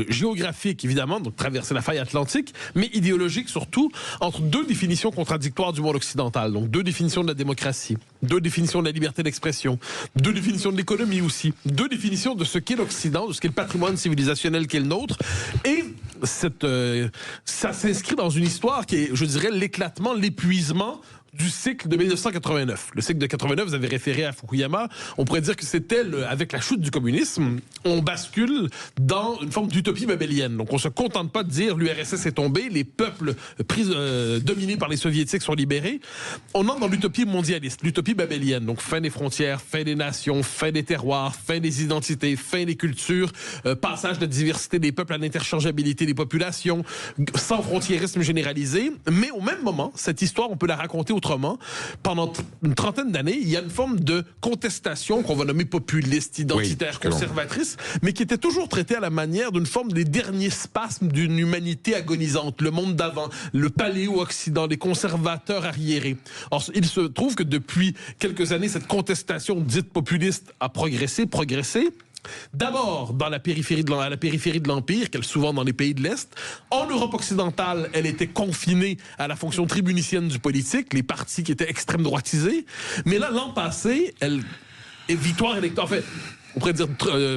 géographique, évidemment, donc traverser la faille atlantique, mais idéologique surtout, entre deux définitions contradictoires du monde occidental. Donc deux définitions de la démocratie, deux définitions de la liberté d'expression, deux définitions de l'économie aussi, deux définitions de ce qu'est l'Occident, de ce qu'est le patrimoine civilisationnel qu'est le nôtre. Et ça s'inscrit dans une histoire qui est, je dirais, l'éclatement, l'épuisement du cycle de 1989. Le cycle de 89, vous avez référé à Fukuyama, on pourrait dire que c'était, avec la chute du communisme, on bascule dans une forme d'utopie babélienne. Donc on se contente pas de dire l'URSS est tombé, les peuples dominés par les soviétiques sont libérés. On entre dans l'utopie mondialiste, l'utopie babélienne. Donc fin des frontières, fin des nations, fin des terroirs, fin des identités, fin des cultures, passage de la diversité des peuples à l'interchangeabilité des populations, sans frontiérisme généralisé. Mais au même moment, cette histoire, on peut la raconter autrement. Pendant une trentaine d'années, il y a une forme de contestation qu'on va nommer populiste, identitaire, conservatrice, mais qui était toujours traitée à la manière d'une forme des derniers spasmes d'une humanité agonisante, le monde d'avant, le paléo-occident, les conservateurs arriérés. Or, il se trouve que depuis quelques années, cette contestation dite populiste a progressé. D'abord à la périphérie de l'Empire, qu'elle souvent dans les pays de l'Est. En Europe occidentale, elle était confinée à la fonction tribunicienne du politique, les partis qui étaient extrême droitisés. Mais là, l'an passé, elle est victoire électorale. En fait, on pourrait dire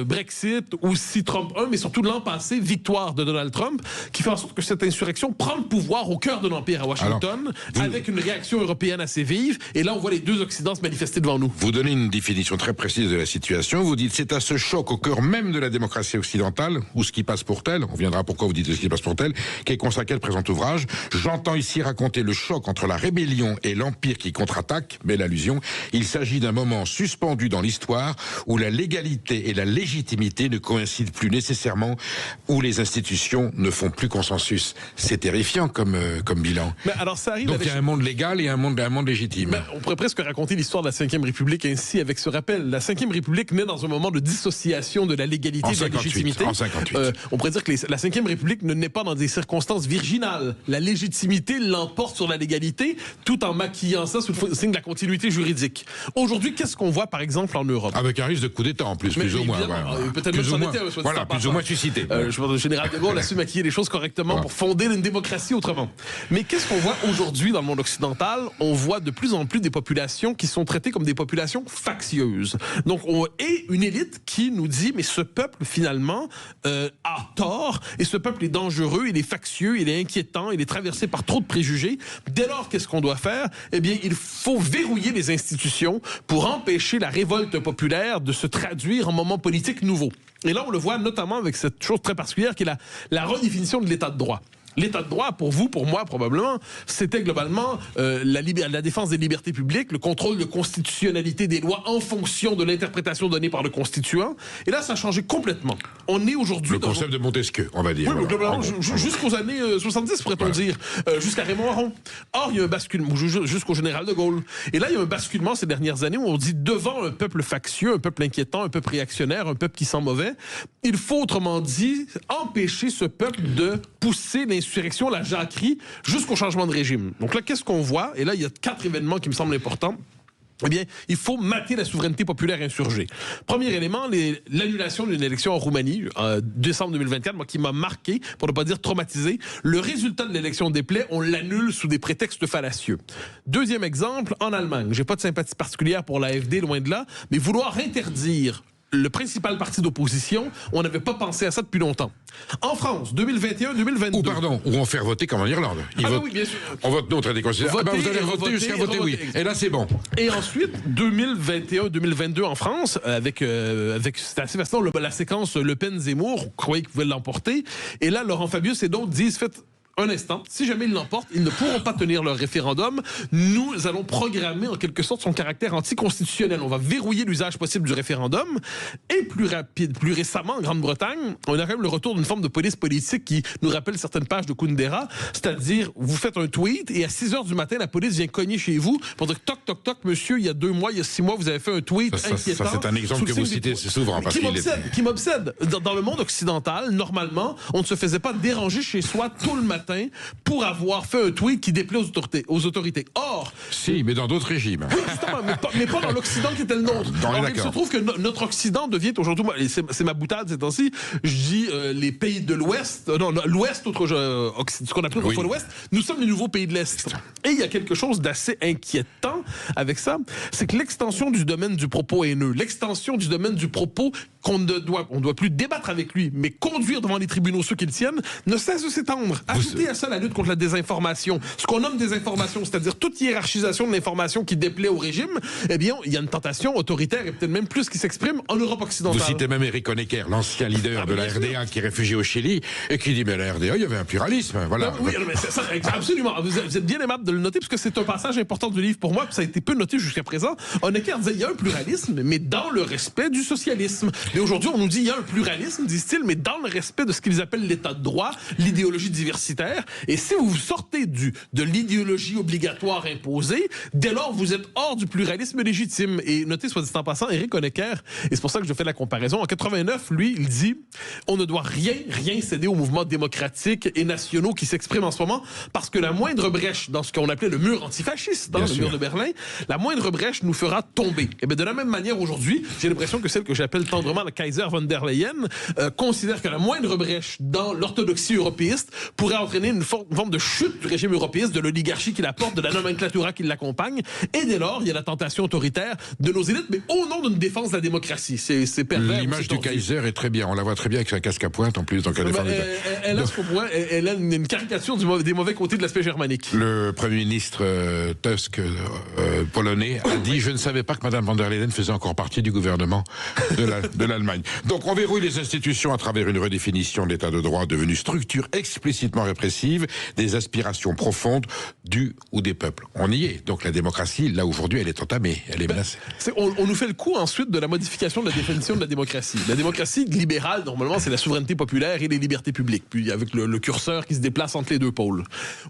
Brexit, aussi Trump 1, mais surtout l'an passé, victoire de Donald Trump, qui fait en sorte que cette insurrection prend le pouvoir au cœur de l'Empire à Washington, avec une réaction européenne assez vive, et là on voit les deux Occidents se manifester devant nous. Vous donnez une définition très précise de la situation, vous dites c'est à ce choc au cœur même de la démocratie occidentale, ou ce qui passe pour tel, on viendra pourquoi vous dites ce qui passe pour tel, qu'est consacré le présent ouvrage. J'entends ici raconter le choc entre la rébellion et l'Empire qui contre-attaque, belle allusion. Il s'agit d'un moment suspendu dans l'histoire où la légalité et la légitimité ne coïncident plus nécessairement, où les institutions ne font plus consensus. C'est terrifiant comme bilan. Mais alors ça arrive. Donc il y a un monde légal et un monde légitime. Mais on pourrait presque raconter l'histoire de la Ve République ainsi, avec ce rappel. La Ve République naît dans un moment de dissociation de la légalité et de la légitimité. En 58. On pourrait dire que la Ve République ne naît pas dans des circonstances virginales. La légitimité l'emporte sur la légalité, tout en maquillant ça sous le signe de la continuité juridique. Aujourd'hui, qu'est-ce qu'on voit par exemple en Europe? Avec un risque de coup d'État en plus, plus ou moins. Peut-être même s'en était. Voilà, plus ou moins suscité. Je pense que le général de Gaulle a su maquiller les choses correctement pour fonder une démocratie autrement. Mais qu'est-ce qu'on voit aujourd'hui dans le monde occidental? On voit de plus en plus des populations qui sont traitées comme des populations factieuses. Donc, et une élite qui nous dit, mais ce peuple, finalement, a tort, et ce peuple est dangereux, il est factieux, il est inquiétant, il est traversé par trop de préjugés. Dès lors, qu'est-ce qu'on doit faire? Eh bien, il faut verrouiller les institutions pour empêcher la révolte populaire de se traduire en moment politique nouveau. Et là, on le voit notamment avec cette chose très particulière qui est la redéfinition de l'état de droit. L'état de droit, pour vous, pour moi, probablement, c'était globalement la défense des libertés publiques, le contrôle de constitutionnalité des lois en fonction de l'interprétation donnée par le constituant. Et là, ça a changé complètement. On est aujourd'hui... Le concept de Montesquieu, on va dire. Oui, voilà. Globalement, jusqu'aux années 70, pourrait-on dire, jusqu'à Raymond Aron. Or, il y a un basculement, jusqu'au général de Gaulle. Et là, il y a un basculement ces dernières années où on dit, devant un peuple factieux, un peuple inquiétant, un peuple réactionnaire, un peuple qui sent mauvais, il faut, autrement dit, empêcher ce peuple de pousser l'insurrection, la jacquerie, jusqu'au changement de régime. Donc là, qu'est-ce qu'on voit? Et là, il y a 4 événements qui me semblent importants. Eh bien, il faut mater la souveraineté populaire insurgée. Premier élément, l'annulation d'une élection en Roumanie, en décembre 2024, moi, qui m'a marqué, pour ne pas dire traumatisé. Le résultat de l'élection déplaît, on l'annule sous des prétextes fallacieux. Deuxième exemple, en Allemagne. J'ai pas de sympathie particulière pour l'AfD, loin de là, mais vouloir interdire le principal parti d'opposition, on n'avait pas pensé à ça depuis longtemps. En France, 2021-2022... Ou pardon, où on fait voter comme en Irlande. Oui, bien sûr. On vote non, traité considérable. Vous allez voter jusqu'à voter oui. Et là, c'est bon. Et ensuite, 2021-2022 en France, avec c'était assez fascinant, la séquence Le Pen-Zemmour, on croyait qu'ils pouvaient l'emporter. Et là, Laurent Fabius et d'autres disent, faites un instant, si jamais ils l'emportent, ils ne pourront pas tenir leur référendum. Nous allons programmer en quelque sorte son caractère anticonstitutionnel. On va verrouiller l'usage possible du référendum. Et plus récemment, en Grande-Bretagne, on a quand même le retour d'une forme de police politique qui nous rappelle certaines pages de Kundera. C'est-à-dire, vous faites un tweet et à 6h du matin, la police vient cogner chez vous pour dire toc, toc, toc, monsieur, il y a 2 mois, il y a 6 mois, vous avez fait un tweet inquiétant. Ça, c'est un exemple que vous citez souvent. Qui m'obsède. Dans le monde occidental, normalement, on ne se faisait pas déranger chez soi tout le matin pour avoir fait un tweet qui déplaît aux autorités. Or... Si, mais dans d'autres régimes. Oui, justement, mais pas dans l'Occident qui était le nôtre. Il se trouve que notre Occident devient aujourd'hui, c'est ma boutade ces temps-ci, je dis les pays de l'Ouest, l'Ouest, ce qu'on appelle autrefois l'Ouest, nous sommes les nouveaux pays de l'Est. Et il y a quelque chose d'assez inquiétant avec ça, c'est que l'extension du domaine du propos haineux, l'extension du domaine du propos on doit plus débattre avec lui, mais conduire devant les tribunaux ceux qui le tiennent, ne cesse de s'étendre. Ajouter à ça la lutte contre la désinformation, ce qu'on nomme désinformation, c'est-à-dire toute hiérarchisation de l'information qui déplaît au régime, eh bien, il y a une tentation autoritaire et peut-être même plus qui s'exprime en Europe occidentale. Vous citez même Éric Honecker, l'ancien leader de la RDA qui est réfugié au Chili et qui dit mais la RDA, il y avait un pluralisme. Voilà. Oui, mais ça, absolument. Vous êtes bien aimable de le noter parce que c'est un passage important du livre pour moi, puis ça a été peu noté jusqu'à présent. Honecker disait il y a un pluralisme, mais dans le respect du socialisme. Mais aujourd'hui, on nous dit il y a un pluralisme, disent-ils, mais dans le respect de ce qu'ils appellent l'état de droit, l'idéologie diversitaire. Et si vous sortez de l'idéologie obligatoire imposée, dès lors, vous êtes hors du pluralisme légitime. Et notez, soit dit en passant, Éric Honecker, et c'est pour ça que je fais la comparaison, en 89, lui, il dit on ne doit rien céder aux mouvements démocratiques et nationaux qui s'expriment en ce moment, parce que la moindre brèche dans ce qu'on appelait le mur antifasciste, dans le mur de Berlin, la moindre brèche nous fera tomber. Et bien de la même manière, aujourd'hui, j'ai l'impression que celle que j'appelle tendrement la Kaiser von der Leyen considère que la moindre brèche dans l'orthodoxie européiste pourrait entraîner une forme de chute du régime européiste, de l'oligarchie qui la porte, de la nomenclatura qui l'accompagne. Et dès lors, il y a la tentation autoritaire de nos élites, mais au nom d'une défense de la démocratie. C'est pervers. L'image du Kaiser est très bien. On la voit très bien avec sa casque à pointe en plus. Donc elle a une caricature des mauvais côtés de l'aspect germanique. Le Premier ministre Tusk, polonais, a dit « Je ne savais pas que Mme von der Leyen faisait encore partie du gouvernement de l'Allemagne ». Donc on verrouille les institutions à travers une redéfinition de l'état de droit devenu structure explicitement répressive des aspirations profondes du ou des peuples. On y est. Donc la démocratie, là aujourd'hui, elle est entamée, elle est menacée. On nous fait le coup ensuite de la modification de la définition de la démocratie. La démocratie libérale, normalement, c'est la souveraineté populaire et les libertés publiques, puis avec le curseur qui se déplace entre les deux pôles.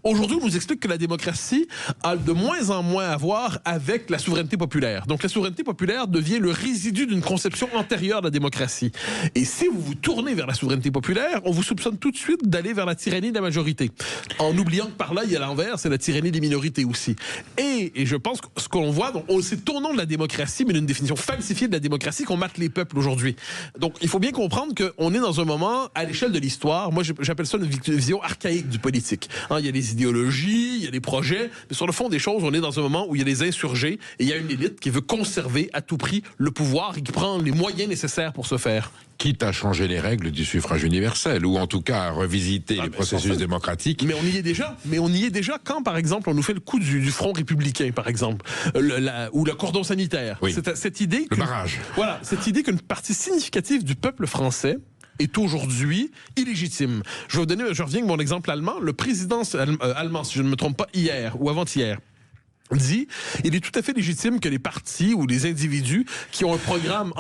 Aujourd'hui, on nous explique que la démocratie a de moins en moins à voir avec la souveraineté populaire. Donc la souveraineté populaire devient le résidu d'une conception antérieure de la démocratie. Et si vous vous tournez vers la souveraineté populaire, on vous soupçonne tout de suite d'aller vers la tyrannie de la majorité. En oubliant que par là, il y a l'envers, c'est la tyrannie des minorités aussi. Et je pense que ce qu'on voit, donc, on s'est tournant de la démocratie, mais d'une définition falsifiée de la démocratie qu'on mate les peuples aujourd'hui. Donc il faut bien comprendre qu'on est dans un moment, à l'échelle de l'histoire, moi j'appelle ça une vision archaïque du politique. Il y a des idéologies, il y a des projets, mais sur le fond des choses, on est dans un moment où il y a des insurgés et il y a une élite qui veut conserver à tout prix le pouvoir et qui prend les moyens nécessaires pour ce faire. Quitte à changer les règles du suffrage universel, ou en tout cas à revisiter les processus démocratiques. Mais on y est déjà quand, par exemple, on nous fait le coup du front républicain, par exemple, ou le cordon sanitaire. Oui. Cette idée le barrage. Voilà, cette idée qu'une partie significative du peuple français est aujourd'hui illégitime. Je reviens avec mon exemple allemand. Le président allemand, si je ne me trompe pas, hier ou avant-hier, dit, il est tout à fait légitime que les partis ou les individus qui ont un programme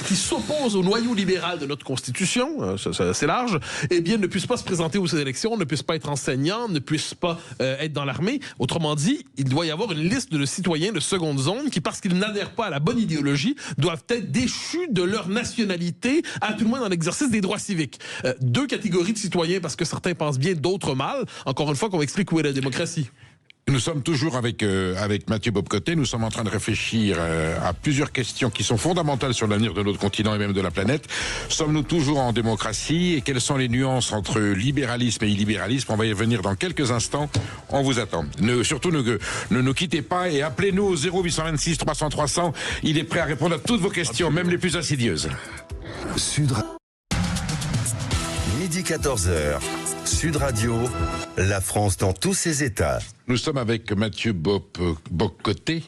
qui s'oppose au noyau libéral de notre Constitution, c'est large, eh bien, ne puissent pas se présenter aux élections, ne puissent pas être enseignants, ne puissent pas être dans l'armée. Autrement dit, il doit y avoir une liste de citoyens de seconde zone qui, parce qu'ils n'adhèrent pas à la bonne idéologie, doivent être déchus de leur nationalité, à tout le moins dans l'exercice des droits civiques. Deux catégories de citoyens, parce que certains pensent bien, d'autres mal. Encore une fois, qu'on explique où est la démocratie. Nous sommes toujours avec Mathieu Bock-Côté. Nous sommes en train de réfléchir à plusieurs questions qui sont fondamentales sur l'avenir de notre continent et même de la planète. Sommes-nous toujours en démocratie et quelles sont les nuances entre libéralisme et illibéralisme? On va y revenir dans quelques instants. On vous attend. Surtout ne nous quittez pas et appelez-nous au 0826 300 300. Il est prêt à répondre à toutes vos questions, même les plus insidieuses. Midi 14h. Sud Radio, la France dans tous ses états. Nous sommes avec Mathieu Bock-Côté,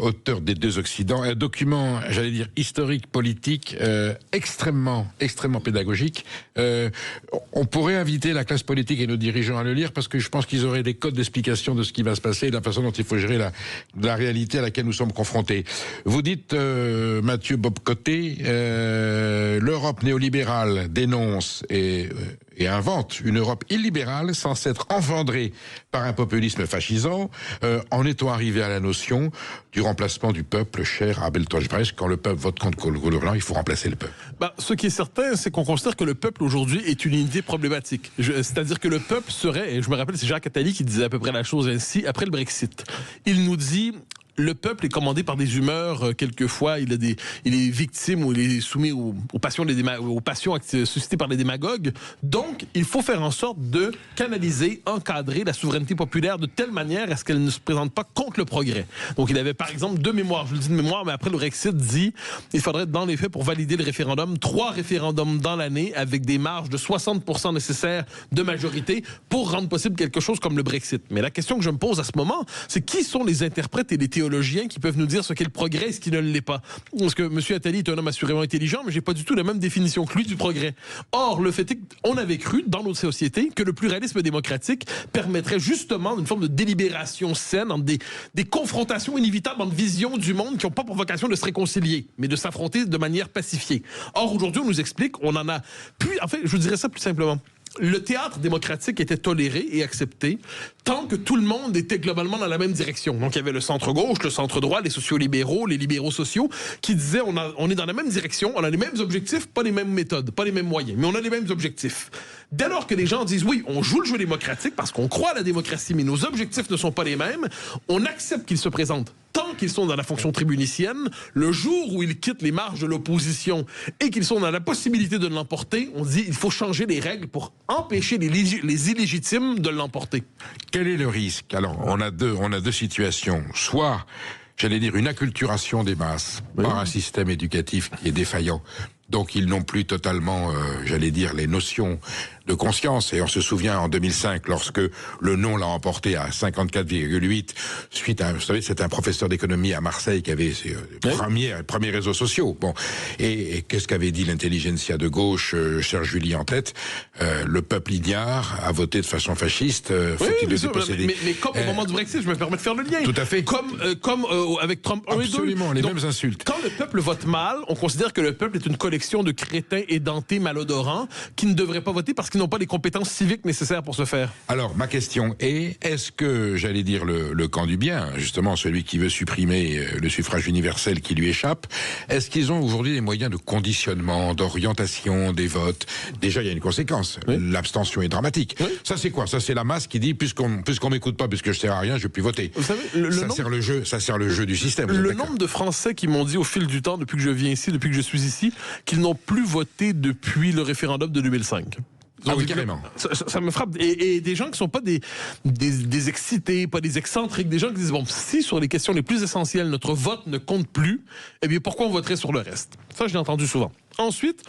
auteur des Deux Occidents, un document, j'allais dire, historique, politique, extrêmement pédagogique. On pourrait inviter la classe politique et nos dirigeants à le lire parce que je pense qu'ils auraient des codes d'explication de ce qui va se passer et de la façon dont il faut gérer la réalité à laquelle nous sommes confrontés. Vous dites, Mathieu Bock-Côté, l'Europe néolibérale dénonce et invente une Europe illibérale censée être engendrée par un populisme fascisant, en étant arrivé à la notion du remplacement du peuple cher à Bertolt Brecht. Quand le peuple vote contre le gouvernement, il faut remplacer le peuple. Ce qui est certain, c'est qu'on considère que le peuple aujourd'hui est une unité problématique. C'est-à-dire que le peuple serait, et je me rappelle, c'est Jacques Attali qui disait à peu près la chose ainsi, après le Brexit. Il nous dit... Le peuple est commandé par des humeurs, quelquefois il est victime ou il est soumis aux passions suscitées par les démagogues. Donc, il faut faire en sorte de canaliser, encadrer la souveraineté populaire de telle manière à ce qu'elle ne se présente pas contre le progrès. Donc, il avait par exemple 2 mémoires, je le dis de mémoire, mais après le Brexit dit il faudrait dans les faits pour valider le référendum, 3 référendums dans l'année avec des marges de 60% nécessaires de majorité pour rendre possible quelque chose comme le Brexit. Mais la question que je me pose à ce moment, c'est qui sont les interprètes et les théologiens qui peuvent nous dire ce qu'est le progrès et ce qui ne l'est pas. Parce que M. Attali est un homme assurément intelligent, mais j'ai pas du tout la même définition que lui du progrès. Or, le fait est qu'on avait cru, dans notre société, que le pluralisme démocratique permettrait justement une forme de délibération saine, entre des confrontations inévitables entre visions du monde qui n'ont pas pour vocation de se réconcilier, mais de s'affronter de manière pacifiée. Or, aujourd'hui, on nous explique, on en a plus... En fait, je vous dirais ça plus simplement. Le théâtre démocratique était toléré et accepté tant que tout le monde était globalement dans la même direction. Donc, il y avait le centre-gauche, le centre-droit, les sociaux-libéraux, les libéraux sociaux, qui disaient on est dans la même direction, on a les mêmes objectifs, pas les mêmes méthodes, pas les mêmes moyens, mais on a les mêmes objectifs. Dès lors que les gens disent oui, on joue le jeu démocratique parce qu'on croit à la démocratie, mais nos objectifs ne sont pas les mêmes, on accepte qu'ils se présentent tant qu'ils sont dans la fonction tribunicienne. Le jour où ils quittent les marges de l'opposition et qu'ils sont dans la possibilité de l'emporter, on dit il faut changer les règles pour empêcher les illégitimes de l'emporter. Quel est le risque? Alors, on a deux situations. Soit, j'allais dire, une acculturation des masses par un système éducatif qui est défaillant. Donc, ils n'ont plus totalement, j'allais dire, les notions de conscience. Et on se souvient en 2005, lorsque le non l'a emporté à 54,8, suite à, vous savez, c'est un professeur d'économie à Marseille qui avait ses premiers réseaux sociaux. Bon. Et qu'est-ce qu'avait dit l'intelligentsia de gauche, Serge July en tête? Le peuple ignare a voté de façon fasciste, faut-il le déposséder? Mais comme au moment du Brexit, je me permets de faire le lien. Tout à fait. Comme avec Trump 1 et 2. Absolument, les mêmes insultes. Quand le peuple vote mal, on considère que le peuple est une collection de crétins édentés, malodorants, qui ne devraient pas voter parce qu'ils n'ont pas les compétences civiques nécessaires pour ce faire. Alors, ma question est-ce que, j'allais dire, le camp du bien, justement celui qui veut supprimer le suffrage universel qui lui échappe, est-ce qu'ils ont aujourd'hui des moyens de conditionnement, d'orientation des votes? Déjà, il y a une conséquence. L'abstention est dramatique. Ça, c'est quoi? Ça, c'est la masse qui dit, puisqu'on m'écoute pas, puisque je sers à rien, je vais plus voter. Vous savez, ça sert le jeu du système. Le nombre de Français qui m'ont dit au fil du temps, depuis que je viens ici, depuis que je suis ici, qu'ils n'ont plus voté depuis le référendum de 2005. Ah oui, carrément. Ça me frappe. Et des gens qui ne sont pas des excités, pas des excentriques, des gens qui disent, bon, si sur les questions les plus essentielles, notre vote ne compte plus, eh bien, pourquoi on voterait sur le reste? Ça, je l'ai entendu souvent. Ensuite,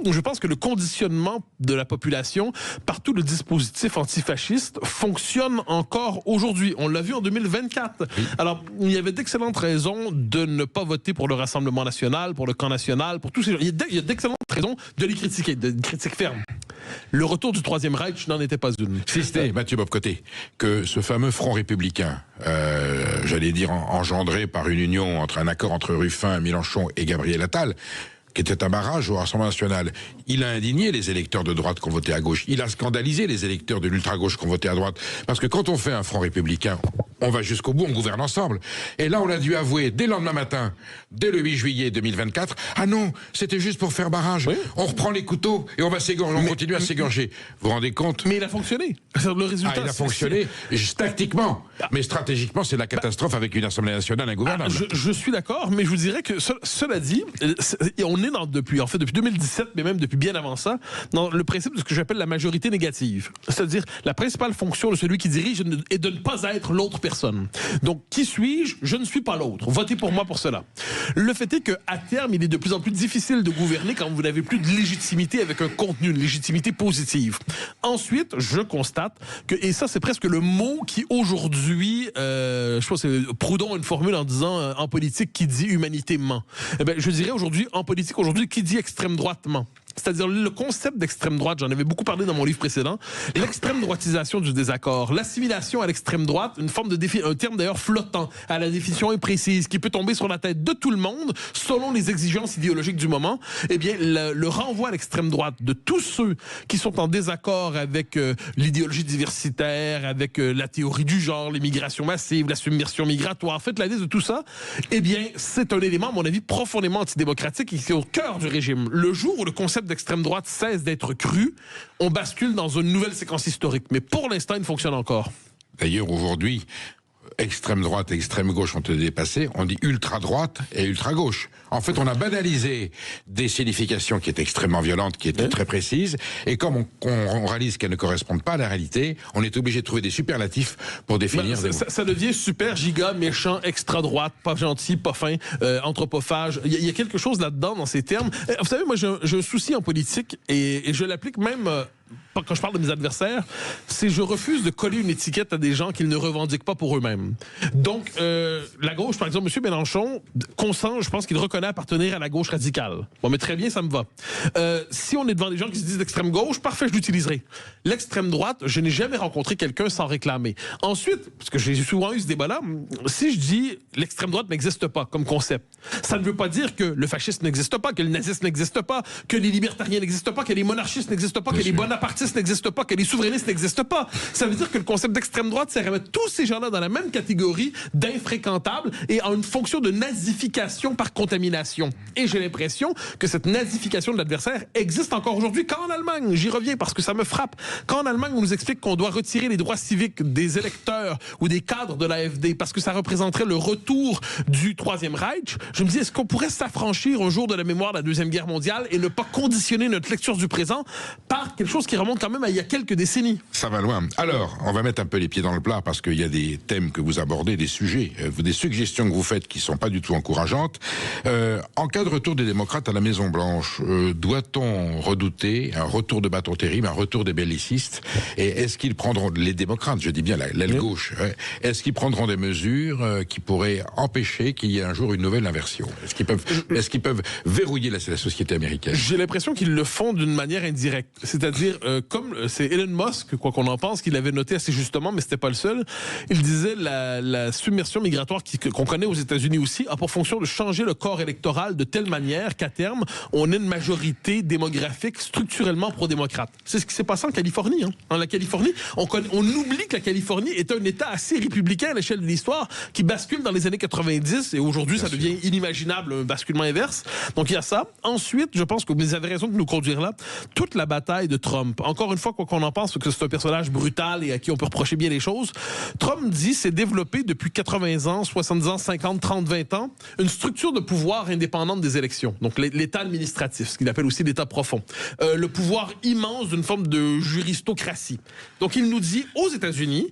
je pense que le conditionnement de la population par tout le dispositif antifasciste fonctionne encore aujourd'hui. On l'a vu en 2024. Oui. Alors, il y avait d'excellentes raisons de ne pas voter pour le Rassemblement national, pour le camp national, pour tous ces gens. Il y a d'excellentes raisons de les critiquer, de critiques fermes. Le retour du Troisième Reich n'en était pas une. Si c'était, Mathieu Bock-Côté, que ce fameux front républicain, j'allais dire engendré par une union entre un accord entre Ruffin, Mélenchon et Gabriel Attal, qui était un barrage au Rassemblement national. Il a indigné les électeurs de droite qui ont voté à gauche. Il a scandalisé les électeurs de l'ultra-gauche qui ont voté à droite. Parce que quand on fait un front républicain, on va jusqu'au bout, on gouverne ensemble. Et là, on a dû avouer, dès le lendemain matin, dès le 8 juillet 2024, ah non, c'était juste pour faire barrage. Oui. On reprend les couteaux et on va s'égorger, on continue à s'égorger. Vous vous rendez compte? Mais il a fonctionné. Le résultat, il a fonctionné tactiquement. Mais stratégiquement, c'est la catastrophe avec une Assemblée nationale ingouvernable. Je suis d'accord, mais je vous dirais que cela dit, on est depuis 2017, mais même depuis bien avant ça, dans le principe de ce que j'appelle la majorité négative. C'est-à-dire, la principale fonction de celui qui dirige est de ne pas être l'autre personne. Donc, qui suis-je? Je ne suis pas l'autre. Votez pour moi pour cela. Le fait est qu'à terme, il est de plus en plus difficile de gouverner quand vous n'avez plus de légitimité avec un contenu, une légitimité positive. Ensuite, je constate que, et ça c'est presque le mot qui aujourd'hui, je pense que Proudhon a une formule en disant en politique qui dit humanité ment. Eh bien, je dirais aujourd'hui, en politique aujourd'hui, qui dit extrême droite ment. C'est-à-dire le concept d'extrême droite, j'en avais beaucoup parlé dans mon livre précédent, l'extrême droitisation du désaccord, l'assimilation à l'extrême droite, une forme de un terme d'ailleurs flottant, à la définition imprécise, qui peut tomber sur la tête de tout le monde, selon les exigences idéologiques du moment, eh bien le renvoi à l'extrême droite de tous ceux qui sont en désaccord avec l'idéologie diversitaire, avec la théorie du genre, l'immigration massive, la submersion migratoire, faites la liste de tout ça, eh bien c'est un élément, à mon avis, profondément antidémocratique et qui est au cœur du régime. Le jour où le concept d'extrême droite cesse d'être cru, on bascule dans une nouvelle séquence historique. Mais pour l'instant, il fonctionne encore. D'ailleurs, aujourd'hui, extrême droite et extrême gauche ont été dépassés. On dit ultra droite et ultra gauche. En fait, on a banalisé des significations qui étaient extrêmement violentes, qui étaient très précises. Et comme on réalise qu'elles ne correspondent pas à la réalité, on est obligé de trouver des superlatifs pour définir des mots. Ça devient super, giga, méchant, extra droite, pas gentil, pas fin, anthropophage. Il y a quelque chose là-dedans dans ces termes. Vous savez, moi, j'ai un souci en politique et je l'applique même... quand je parle de mes adversaires, c'est je refuse de coller une étiquette à des gens qu'ils ne revendiquent pas pour eux-mêmes. Donc, la gauche, par exemple, M. Mélenchon, consent, je pense qu'il reconnaît appartenir à la gauche radicale. Bon, mais très bien, ça me va. Si on est devant des gens qui se disent d'extrême gauche, parfait, je l'utiliserai. L'extrême droite, je n'ai jamais rencontré quelqu'un sans réclamer. Ensuite, parce que j'ai souvent eu ce débat-là, si je dis l'extrême droite n'existe pas comme concept, ça ne veut pas dire que le fascisme n'existe pas, que le nazisme n'existe pas, que les libertariens n'existent pas, que les monarchistes n'existent pas, que les bonapartistes n'existent pas, que les souverainistes n'existent pas. Ça veut dire que le concept d'extrême droite sert à mettre tous ces gens-là dans la même catégorie d'infréquentables et en une fonction de nazification par contamination. Et j'ai l'impression que cette nazification de l'adversaire existe encore aujourd'hui. Quand en Allemagne, j'y reviens parce que ça me frappe, quand en Allemagne on nous explique qu'on doit retirer les droits civiques des électeurs ou des cadres de l'AfD parce que ça représenterait le retour du Troisième Reich, je me dis, est-ce qu'on pourrait s'affranchir un jour de la mémoire de la Deuxième Guerre mondiale et ne pas conditionner notre lecture du présent par quelque chose qui remonte quand même à il y a quelques décennies? Ça va loin. Alors, on va mettre un peu les pieds dans le plat parce qu'il y a des thèmes que vous abordez, des sujets, des suggestions que vous faites qui sont pas du tout encourageantes. En cas de retour des démocrates à la Maison-Blanche, doit-on redouter un retour de bâton terrible, un retour des bellicistes? Et est-ce qu'ils prendront, les démocrates, je dis bien l'aile gauche, est-ce qu'ils prendront des mesures qui pourraient empêcher qu'il y ait un jour une nouvelle inversion? Est-ce qu'ils peuvent verrouiller la société américaine? J'ai l'impression qu'ils le font d'une manière indirecte. C'est-à-dire, comme c'est Elon Musk, quoi qu'on en pense, qu'il avait noté assez justement, mais c'était pas le seul, il disait la submersion migratoire qu'on connaît aux États-Unis aussi a pour fonction de changer le corps électoral de telle manière qu'à terme, on ait une majorité démographique structurellement pro-démocrate. C'est ce qui s'est passé en Californie. En la Californie, on oublie que la Californie est un État assez républicain à l'échelle de l'histoire qui bascule dans les années 90 et aujourd'hui, ça devient inimaginable, un basculement inverse. Donc il y a ça. Ensuite, je pense que vous avez raison de nous conduire là. Toute la bataille de Trump, encore une fois, quoi qu'on en pense, que c'est un personnage brutal et à qui on peut reprocher bien les choses, Trump dit s'est développé depuis 80 ans, 70 ans, 50, 30, 20 ans, une structure de pouvoir indépendante des élections. Donc l'État administratif, ce qu'il appelle aussi l'État profond. Le pouvoir immense d'une forme de juristocratie. Donc il nous dit, aux États-Unis,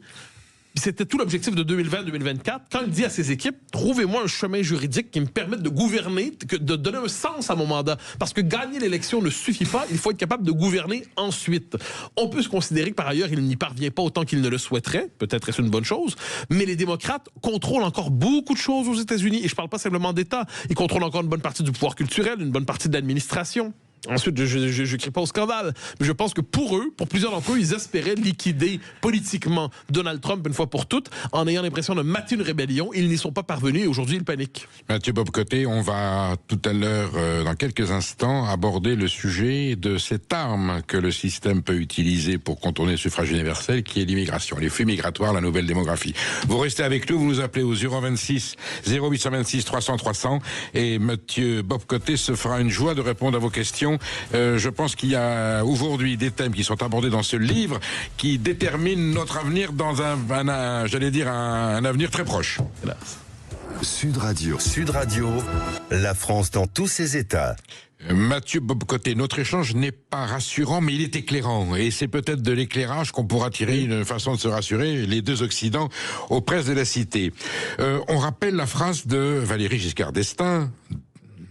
c'était tout l'objectif de 2020-2024. Quand il dit à ses équipes, trouvez-moi un chemin juridique qui me permette de gouverner, de donner un sens à mon mandat. Parce que gagner l'élection ne suffit pas, il faut être capable de gouverner ensuite. On peut se considérer que par ailleurs, il n'y parvient pas autant qu'il ne le souhaiterait. Peut-être est-ce une bonne chose. Mais les démocrates contrôlent encore beaucoup de choses aux États-Unis. Et je ne parle pas simplement d'État. Ils contrôlent encore une bonne partie du pouvoir culturel, une bonne partie de l'administration. Ensuite, je ne crie pas au scandale, mais je pense que pour eux, pour plusieurs d'entre eux, ils espéraient liquider politiquement Donald Trump une fois pour toutes, en ayant l'impression de mater une rébellion. Ils n'y sont pas parvenus et aujourd'hui, ils paniquent. Mathieu Bock-Côté, on va tout à l'heure, dans quelques instants, aborder le sujet de cette arme que le système peut utiliser pour contourner le suffrage universel, qui est l'immigration, les flux migratoires, la nouvelle démographie. Vous restez avec nous, vous nous appelez au 026 0826 300 300 et Mathieu Bock-Côté se fera une joie de répondre à vos questions. Je pense qu'il y a aujourd'hui des thèmes qui sont abordés dans ce livre qui déterminent notre avenir dans un avenir très proche. Hélas. Sud Radio, la France dans tous ses états. Mathieu Bock-Côté, notre échange n'est pas rassurant, mais il est éclairant. Et c'est peut-être de l'éclairage qu'on pourra tirer une façon de se rassurer, les deux Occidents, aux presses de la cité. On rappelle la phrase de Valéry Giscard d'Estaing,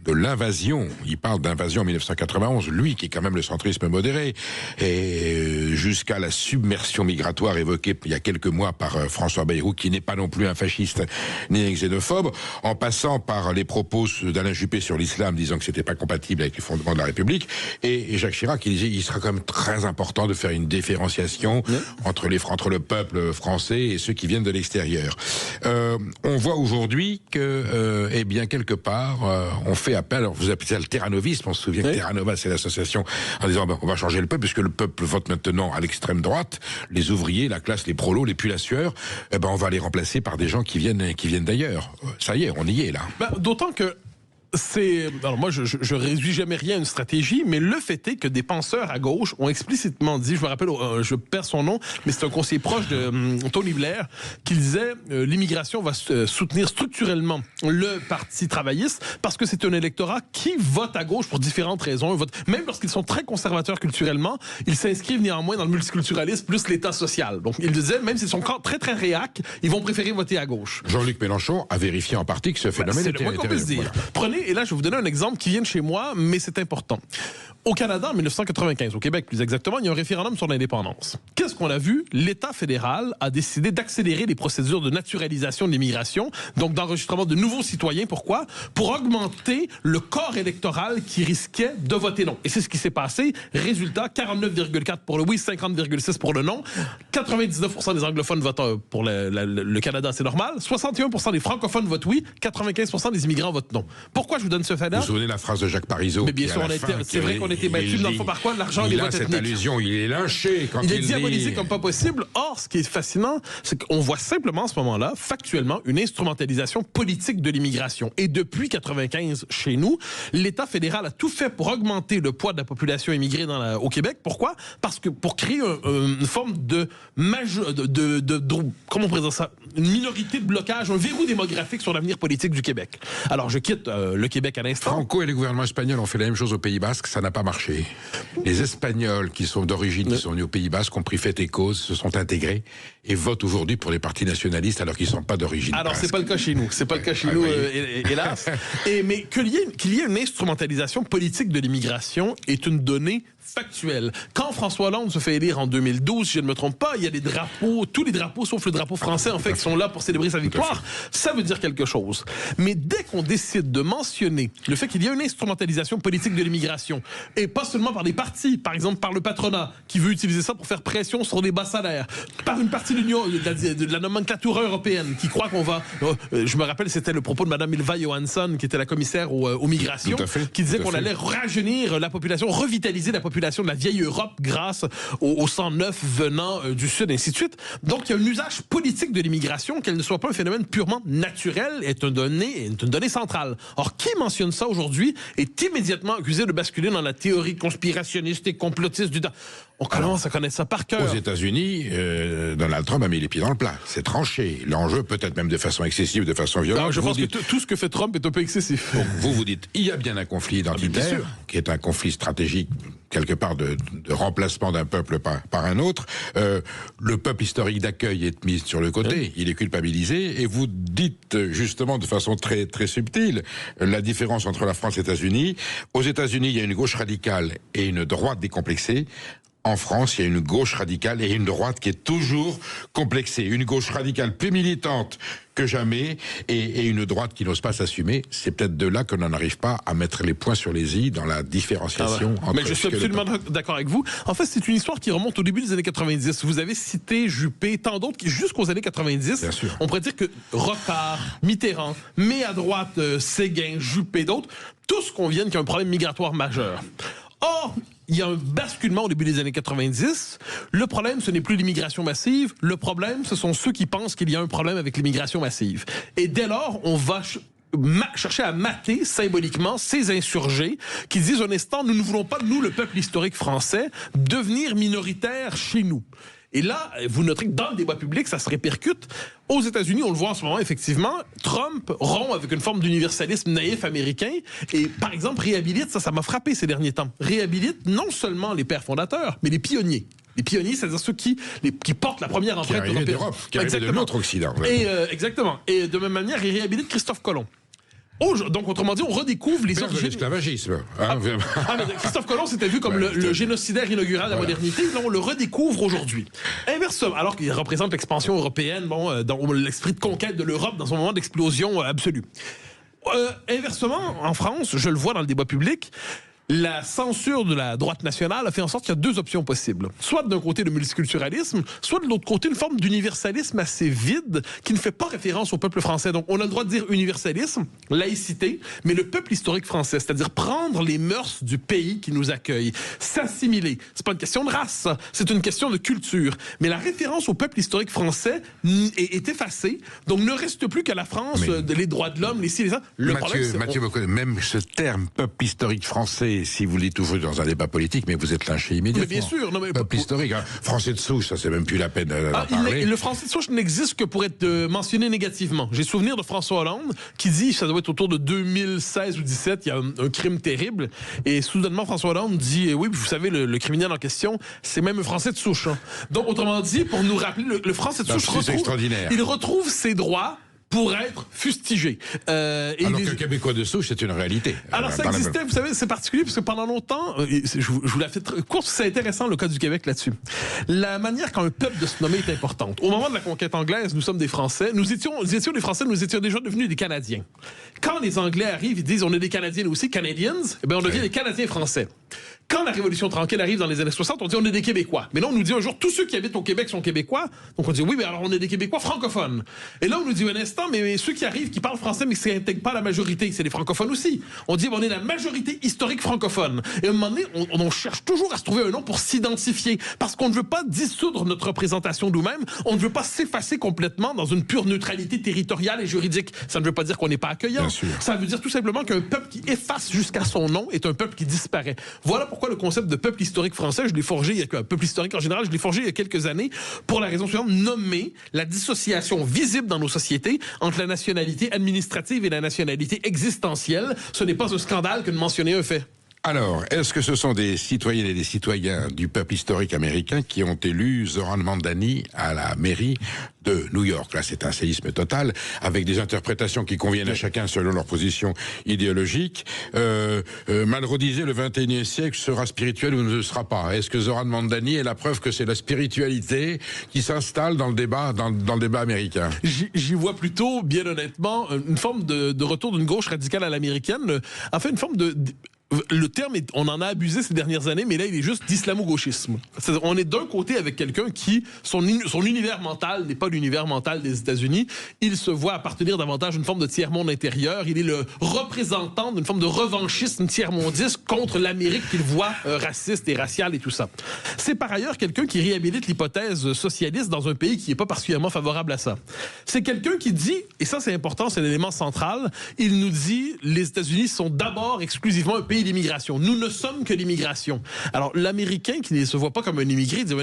de l'invasion. Il parle d'invasion en 1991, lui qui est quand même le centrisme modéré, et jusqu'à la submersion migratoire évoquée il y a quelques mois par François Bayrou, qui n'est pas non plus un fasciste ni un xénophobe, en passant par les propos d'Alain Juppé sur l'islam, disant que c'était pas compatible avec les fondements de la République, et Jacques Chirac qui disait il sera quand même très important de faire une différenciation entre le peuple français et ceux qui viennent de l'extérieur. On voit aujourd'hui que, eh bien, quelque part, on fait appel, alors vous appelez ça le terranovisme, on se souvient que Terra Nova c'est l'association en disant on va changer le peuple puisque le peuple vote maintenant à l'extrême droite, les ouvriers, la classe, les prolos, les pulassieurs, on va les remplacer par des gens qui viennent d'ailleurs. Ça y est, on y est là. D'autant que alors moi, je réduis jamais rien à une stratégie, mais le fait est que des penseurs à gauche ont explicitement dit, je me rappelle, je perds son nom, mais c'est un conseiller proche de Tony Blair, qui disait l'immigration va soutenir structurellement le Parti travailliste parce que c'est un électorat qui vote à gauche pour différentes raisons. Même lorsqu'ils sont très conservateurs culturellement, ils s'inscrivent néanmoins dans le multiculturalisme plus l'État social. Donc il disait, même s'ils sont très très réac, ils vont préférer voter à gauche. Jean-Luc Mélenchon a vérifié en partie que ce phénomène était... C'est le moins qu'on puisse dire. Voilà. Prenez, et là je vais vous donner un exemple qui vient de chez moi, mais c'est important. Au Canada, en 1995, au Québec plus exactement, il y a un référendum sur l'indépendance. Qu'est-ce qu'on a vu? L'État fédéral a décidé d'accélérer les procédures de naturalisation de l'immigration, donc d'enregistrement de nouveaux citoyens. Pourquoi? Pour augmenter le corps électoral qui risquait de voter non. Et c'est ce qui s'est passé. Résultat, 49,4 pour le oui, 50,6 pour le non. 99% des anglophones votent pour le Canada, c'est normal. 61% des francophones votent oui, 95% des immigrants votent non. Pourquoi je vous donne ce fait-là? Vous vous souvenez de la phrase de Jacques Parizeau? Mais bien sûr, c'est vrai qu'on était battus dans le fond par quoi? L'argent et les votes ethniques. Cette allusion, il est lynché quand il est diabolisé comme pas possible. Or, ce qui est fascinant, c'est qu'on voit simplement à ce moment-là, factuellement, une instrumentalisation politique de l'immigration. Et depuis 95, chez nous, l'État fédéral a tout fait pour augmenter le poids de la population immigrée au Québec. Pourquoi? Parce que pour créer une forme comment on pourrait dire ça? Une minorité de blocage, un verrou démographique sur l'avenir politique du Québec. Alors, je quitte le Québec à l'instant. Franco et le gouvernement espagnol ont fait la même chose au Pays Basque, ça n'a pas marché. Les Espagnols qui sont d'origine, qui sont venus au Pays Basque, ont pris fait et cause, se sont intégrés et votent aujourd'hui pour les partis nationalistes alors qu'ils ne sont pas d'origine. Alors basque. C'est pas le cas chez nous, c'est pas le cas chez nous, hélas. Mais qu'il y ait une instrumentalisation politique de l'immigration est une donnée factuelle. Quand François Hollande se fait élire en 2012, si je ne me trompe pas, il y a des drapeaux, tous les drapeaux sauf le drapeau français en fait, qui sont là pour célébrer sa victoire. Ça veut dire quelque chose. Mais dès qu'on décide de mentionner le fait qu'il y a une instrumentalisation politique de l'immigration, et pas seulement par des partis, par exemple par le patronat, qui veut utiliser ça pour faire pression sur des bas salaires, par une partie de la nomenclature européenne, qui croit qu'on va... je me rappelle, c'était le propos de Mme Ylva Johansson, qui était la commissaire aux migrations, qui disait qu'on allait rajeunir la population, revitaliser la population de la vieille Europe grâce au sang neuf venant du Sud, ainsi de suite. Donc, il y a un usage politique de l'immigration, qu'elle ne soit pas un phénomène purement naturel, est une donnée centrale. Or, qui mentionne ça aujourd'hui est immédiatement accusé de basculer dans la théorie conspirationniste et complotiste du... On commence à connaître ça par cœur. Aux États-Unis, Donald Trump a mis les pieds dans le plat. C'est tranché. L'enjeu, peut-être même de façon excessive, de façon violente. Alors, je pense que tout ce que fait Trump est un peu excessif. Donc, vous dites, il y a bien un conflit identitaire, qui est un conflit stratégique, quelque part, de remplacement d'un peuple par un autre. Le peuple historique d'accueil est mis sur le côté. Il est culpabilisé. Et vous dites, justement, de façon très, très subtile, la différence entre la France et les États-Unis. Aux États-Unis, il y a une gauche radicale et une droite décomplexée. En France, il y a une gauche radicale et une droite qui est toujours complexée. Une gauche radicale plus militante que jamais, et une droite qui n'ose pas s'assumer. C'est peut-être de là qu'on n'en arrive pas à mettre les points sur les i dans la différenciation. Entre mais je suis absolument d'accord avec vous. En fait, c'est une histoire qui remonte au début des années 90. Vous avez cité Juppé, tant d'autres qui, jusqu'aux années 90, on pourrait dire que Rocard, Mitterrand, mais à droite, Séguin, Juppé, d'autres, tous conviennent qu'il y a un problème migratoire majeur. Or, il y a un basculement au début des années 90. Le problème, ce n'est plus l'immigration massive. Le problème, ce sont ceux qui pensent qu'il y a un problème avec l'immigration massive. Et dès lors, on va chercher à mater symboliquement ces insurgés qui disent un instant, nous ne voulons pas, nous, le peuple historique français, devenir minoritaire chez nous. Et là, vous noterez que dans le débat public, ça se répercute. Aux États-Unis, on le voit en ce moment, effectivement, Trump rompt avec une forme d'universalisme naïf américain et, par exemple, réhabilite, ça m'a frappé ces derniers temps, réhabilite non seulement les pères fondateurs, mais les pionniers. Les pionniers, c'est-à-dire ceux qui portent la première empreinte européenne. Qui arrivaient de notre Occident. Et, exactement. Et de même manière, il réhabilite Christophe Colomb. Donc, autrement dit, on redécouvre les origines de l'esclavagisme. Christophe Colomb s'était vu comme le génocidaire inaugural de la modernité. Là, on le redécouvre aujourd'hui. Inversement, alors qu'il représente l'expansion européenne, dans l'esprit de conquête de l'Europe dans un moment d'explosion absolue. Inversement, en France, je le vois dans le débat public, la censure de la droite nationale a fait en sorte qu'il y a deux options possibles. Soit d'un côté le multiculturalisme, soit de l'autre côté une forme d'universalisme assez vide qui ne fait pas référence au peuple français. Donc on a le droit de dire universalisme, laïcité, mais le peuple historique français, c'est-à-dire prendre les mœurs du pays qui nous accueille, s'assimiler. C'est pas une question de race, c'est une question de culture. Mais la référence au peuple historique français est effacée, donc ne reste plus qu'à la France, les droits de l'homme, les ci, les ça. Mathieu, même ce terme peuple historique français, si vous dites toujours dans un débat politique, mais vous êtes lynché immédiatement. Mais bien sûr. Non, mais peuple historique, hein. Français de souche, ça c'est même plus la peine d'en parler. Le français de souche n'existe que pour être mentionné négativement. J'ai souvenir de François Hollande qui dit, ça doit être autour de 2016 ou 2017, il y a un crime terrible. Et soudainement, François Hollande dit, oui, vous savez, le criminel en question, c'est même un français de souche. Hein. Donc, autrement dit, pour nous rappeler, le français de souche il retrouve ses droits pour être fustigé. Alors qu'un Québécois de souche, c'est une réalité. Alors ça existait, vous savez, c'est particulier parce que pendant longtemps, je vous la fais courte, c'est intéressant le cas du Québec là-dessus. La manière quand un peuple de se nommer est importante. Au moment de la conquête anglaise, nous sommes des Français, nous étions des Français, nous étions déjà devenus des Canadiens. Quand les Anglais arrivent, ils disent on est des Canadiens aussi, Canadians, eh bien on devient des Canadiens français. Quand la Révolution tranquille arrive dans les années 60, on dit on est des Québécois. Mais là, on nous dit un jour, tous ceux qui habitent au Québec sont Québécois. Donc on dit oui, mais alors on est des Québécois francophones. Et là, on nous dit un instant, mais ceux qui arrivent, qui parlent français, mais qui ne s'intègrent pas à la majorité, c'est les francophones aussi. On dit on est la majorité historique francophone. Et à un moment donné, on cherche toujours à se trouver un nom pour s'identifier. Parce qu'on ne veut pas dissoudre notre représentation nous-mêmes. On ne veut pas s'effacer complètement dans une pure neutralité territoriale et juridique. Ça ne veut pas dire qu'on n'est pas accueillant. Ça veut dire tout simplement qu'un peuple qui efface jusqu'à son nom est un peuple qui disparaît. Voilà pourquoi le concept de peuple historique français, je l'ai forgé, il y a un peuple historique en général, je l'ai forgé il y a quelques années pour la raison suivante, nommer la dissociation visible dans nos sociétés entre la nationalité administrative et la nationalité existentielle. Ce n'est pas un scandale que de mentionner un fait. Alors, est-ce que ce sont des citoyennes et des citoyens du peuple historique américain qui ont élu Zoran Mandani à la mairie de New York? Là, c'est un séisme total, avec des interprétations qui conviennent à chacun selon leur position idéologique. Malraux disait, le 21e siècle sera spirituel ou ne le sera pas. Est-ce que Zoran Mandani est la preuve que c'est la spiritualité qui s'installe dans le débat, dans le débat américain? J'y vois plutôt, bien honnêtement, une forme de retour d'une gauche radicale à l'américaine. En fait, une forme le terme, on en a abusé ces dernières années, mais là, il est juste d'islamo-gauchisme. On est d'un côté avec quelqu'un qui, son univers mental n'est pas l'univers mental des États-Unis. Il se voit appartenir davantage à une forme de tiers-monde intérieur. Il est le représentant d'une forme de revanchisme tiers-mondiste contre l'Amérique qu'il voit raciste et raciale et tout ça. C'est par ailleurs quelqu'un qui réhabilite l'hypothèse socialiste dans un pays qui n'est pas particulièrement favorable à ça. C'est quelqu'un qui dit, et ça c'est important, c'est l'élément central, il nous dit les États-Unis sont d'abord exclusivement un pays d'immigration. Nous ne sommes que l'immigration. Alors, l'Américain qui ne se voit pas comme un immigré, dit,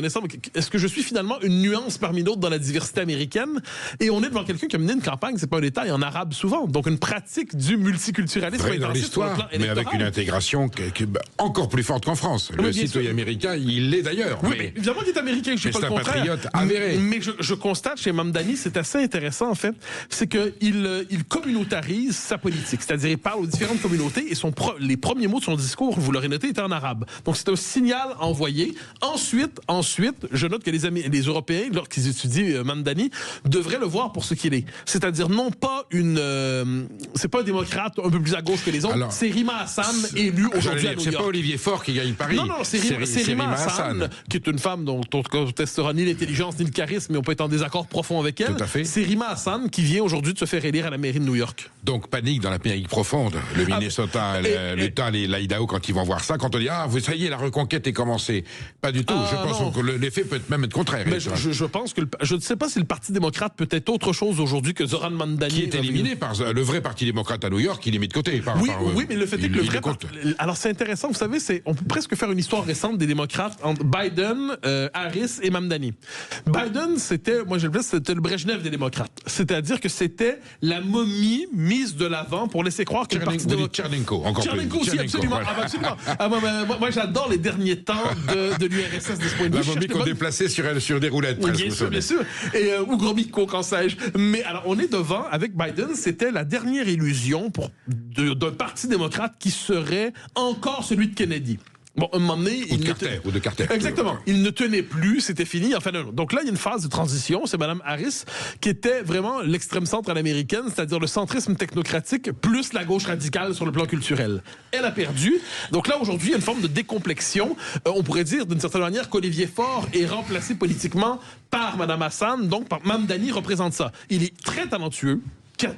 est-ce que je suis finalement une nuance parmi d'autres dans la diversité américaine? Et on est devant quelqu'un qui a mené une campagne, c'est pas un détail, en arabe souvent. Donc, une pratique du multiculturalisme dans l'histoire, mais avec une intégration encore plus forte qu'en France. Le citoyen américain, il l'est d'ailleurs. Oui, mais évidemment qu'il est américain, je ne dis pas le contraire. C'est un patriote avéré. Mais je constate chez Mamdani, c'est assez intéressant en fait, c'est qu'il communautarise sa politique. C'est-à-dire, il parle aux différentes communautés et les premiers premiers mots de son discours, vous l'aurez noté, étaient en arabe. Donc c'est un signal envoyé. Ensuite, je note que les Européens, lorsqu'ils étudient Mamdani, devraient le voir pour ce qu'il est. C'est-à-dire non pas c'est pas un démocrate un peu plus à gauche que les autres. Alors, c'est Rima Hassan élu aujourd'hui à New York. C'est pas Olivier Faure qui gagne Paris. Non, c'est Rima Hassan, qui est une femme dont on ne contestera ni l'intelligence ni le charisme, mais on peut être en désaccord profond avec elle. Tout à fait. C'est Rima Hassan qui vient aujourd'hui de se faire élire à la mairie de New York. Donc panique dans l'Amérique profonde. Le Minnesota, l'Utah, l'Idaho, quand ils vont voir ça, quand on dit ça y est, la reconquête est commencée. Pas du tout. Je pense que l'effet peut même être contraire. Mais je pense que je ne sais pas si le Parti démocrate peut être autre chose aujourd'hui que Zoran Mamdani. Qui est éliminé par le vrai Parti démocrate à New York, il est mis de côté. Oui, mais le fait est que le vrai alors c'est intéressant, vous savez, on peut presque faire une histoire récente des démocrates entre Biden, Harris et Mamdani. Biden, c'était le Brejnev des démocrates. C'est-à-dire que c'était la momie mise de l'avant pour laisser croire que le Parti démocrate... Tchernenko, encore Tchernenko plus. aussi, absolument. Absolument. Moi, j'adore les derniers temps de l'URSS de ce point de vue. La momie qu'on déplaçait sur des roulettes, presque. Bien sûr. Ou Gromyko, quand sais-je. Mais alors, on est devant, avec Biden, c'était la dernière illusion d'un Parti démocrate qui serait encore celui de Kennedy. Bon, un moment donné... Ou de Carter. Exactement. Il ne tenait plus, c'était fini. Enfin, non. Donc là, il y a une phase de transition. C'est Mme Harris qui était vraiment l'extrême centre à l'américaine, c'est-à-dire le centrisme technocratique plus la gauche radicale sur le plan culturel. Elle a perdu. Donc là, aujourd'hui, il y a une forme de décomplexion. On pourrait dire, d'une certaine manière, qu'Olivier Faure est remplacé politiquement par Mme Hassan. Donc, Mamdani représente ça. Il est très talentueux.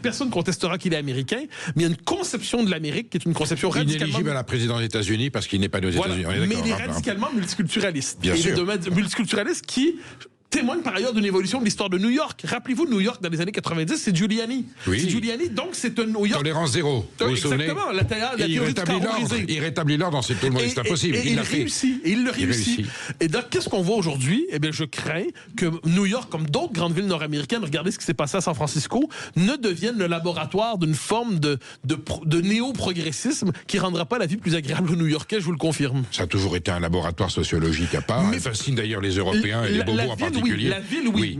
Personne ne contestera qu'il est américain, mais il y a une conception de l'Amérique qui est une conception radicalement... Inéligible à la présidence des États-Unis parce qu'il n'est pas aux États-Unis. Mais il est radicalement multiculturaliste. Bien sûr. Multiculturaliste qui témoigne par ailleurs d'une évolution de l'histoire de New York. Rappelez-vous, New York, dans les années 90, c'est Giuliani. Oui. C'est Giuliani, donc c'est un New York... Tolérance zéro, vous vous souvenez? Exactement, la théorie du chaos brisé. Il rétablit l'ordre dans tout le monde, c'est impossible. Et il le réussit. Et donc, qu'est-ce qu'on voit aujourd'hui? Eh bien, je crains que New York, comme d'autres grandes villes nord-américaines, regardez ce qui s'est passé à San Francisco, ne devienne le laboratoire d'une forme de néo-progressisme qui ne rendra pas la vie plus agréable aux New-Yorkais, je vous le confirme. Ça a toujours été un laboratoire sociologique à part. Il fascine d'ailleurs les Européens et les bobos en particulier. Oui, la ville, oui.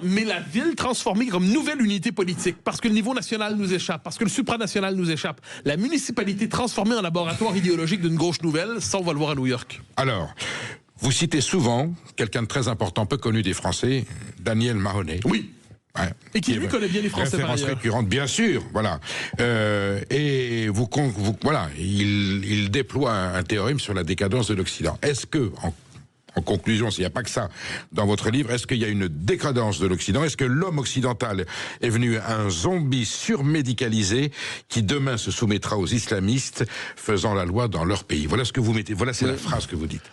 Mais la ville transformée comme nouvelle unité politique, parce que le niveau national nous échappe, parce que le supranational nous échappe. La municipalité transformée en laboratoire idéologique d'une gauche nouvelle, ça, on va le voir à New York. Alors, vous citez souvent quelqu'un de très important, peu connu des Français, Daniel Mahoney. Oui. Ouais. Et qui lui connaît bien les Français par ailleurs. Récurrente, bien sûr, voilà. Et voilà, il déploie un théorème sur la décadence de l'Occident. Est-ce que, en conclusion, s'il n'y a pas que ça dans votre livre, est-ce qu'il y a une décadence de l'Occident? Est-ce que l'homme occidental est venu un zombie surmédicalisé qui demain se soumettra aux islamistes faisant la loi dans leur pays? Voilà ce que vous mettez, voilà c'est la phrase que vous dites.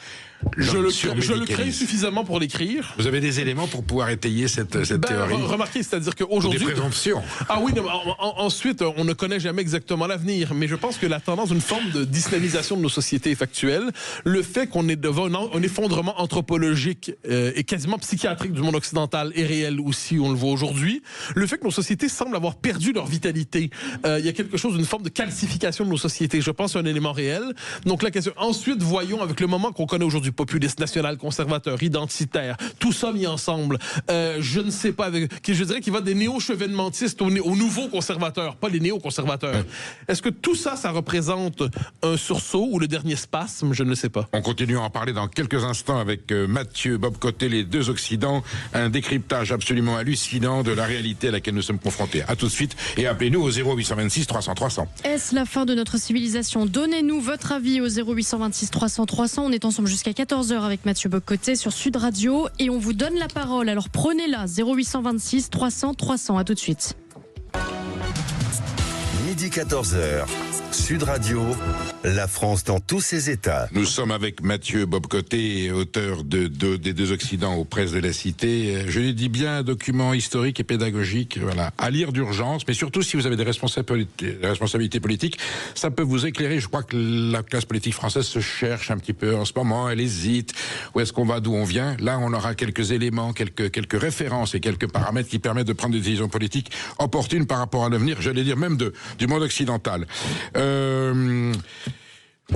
Je le crains suffisamment pour l'écrire. Vous avez des éléments pour pouvoir étayer cette théorie? Remarquez, c'est-à-dire qu'aujourd'hui... Des présomptions. Ah oui, ensuite, on ne connaît jamais exactement l'avenir, mais je pense que la tendance d'une forme d'islamisation de nos sociétés est factuelle. Le fait qu'on est devant un effondrement anthropologique et quasiment psychiatrique du monde occidental est réel aussi, on le voit aujourd'hui. Le fait que nos sociétés semblent avoir perdu leur vitalité. Il y a quelque chose d'une forme de calcification de nos sociétés. Je pense que c'est un élément réel. Donc la question... Ensuite, voyons avec le moment qu'on connaît aujourd'hui, populiste, national, conservateur, identitaire, tout ça mis ensemble. Je ne sais pas, je dirais qu'il va des néo-chevènementistes aux nouveaux conservateurs, pas les néo-conservateurs. Est-ce que tout ça, ça représente un sursaut ou le dernier spasme? Je ne sais pas. On continue à en parler dans quelques instants avec Mathieu Bock-Côté, les deux Occidents, un décryptage absolument hallucinant de la réalité à laquelle nous sommes confrontés. À tout de suite et appelez-nous au 0826 300 300. Est-ce la fin de notre civilisation? Donnez-nous votre avis au 0826 300 300. On est ensemble jusqu'à 14h avec Mathieu Bock-Côté sur Sud Radio et on vous donne la parole. Alors prenez-la, 0826 300 300. À tout de suite. Midi 14h, Sud Radio, la France dans tous ses états. Nous sommes avec Mathieu Bock-Côté, auteur des deux Occidents aux presses de la Cité. Je lui dis bien un document historique et pédagogique, voilà, à lire d'urgence, mais surtout si vous avez des responsabilités politiques, ça peut vous éclairer. Je crois que la classe politique française se cherche un petit peu en ce moment, elle hésite. Où est-ce qu'on va, d'où on vient? Là, on aura quelques éléments, quelques références et quelques paramètres qui permettent de prendre des décisions politiques opportunes par rapport à l'avenir, j'allais dire même du monde occidental.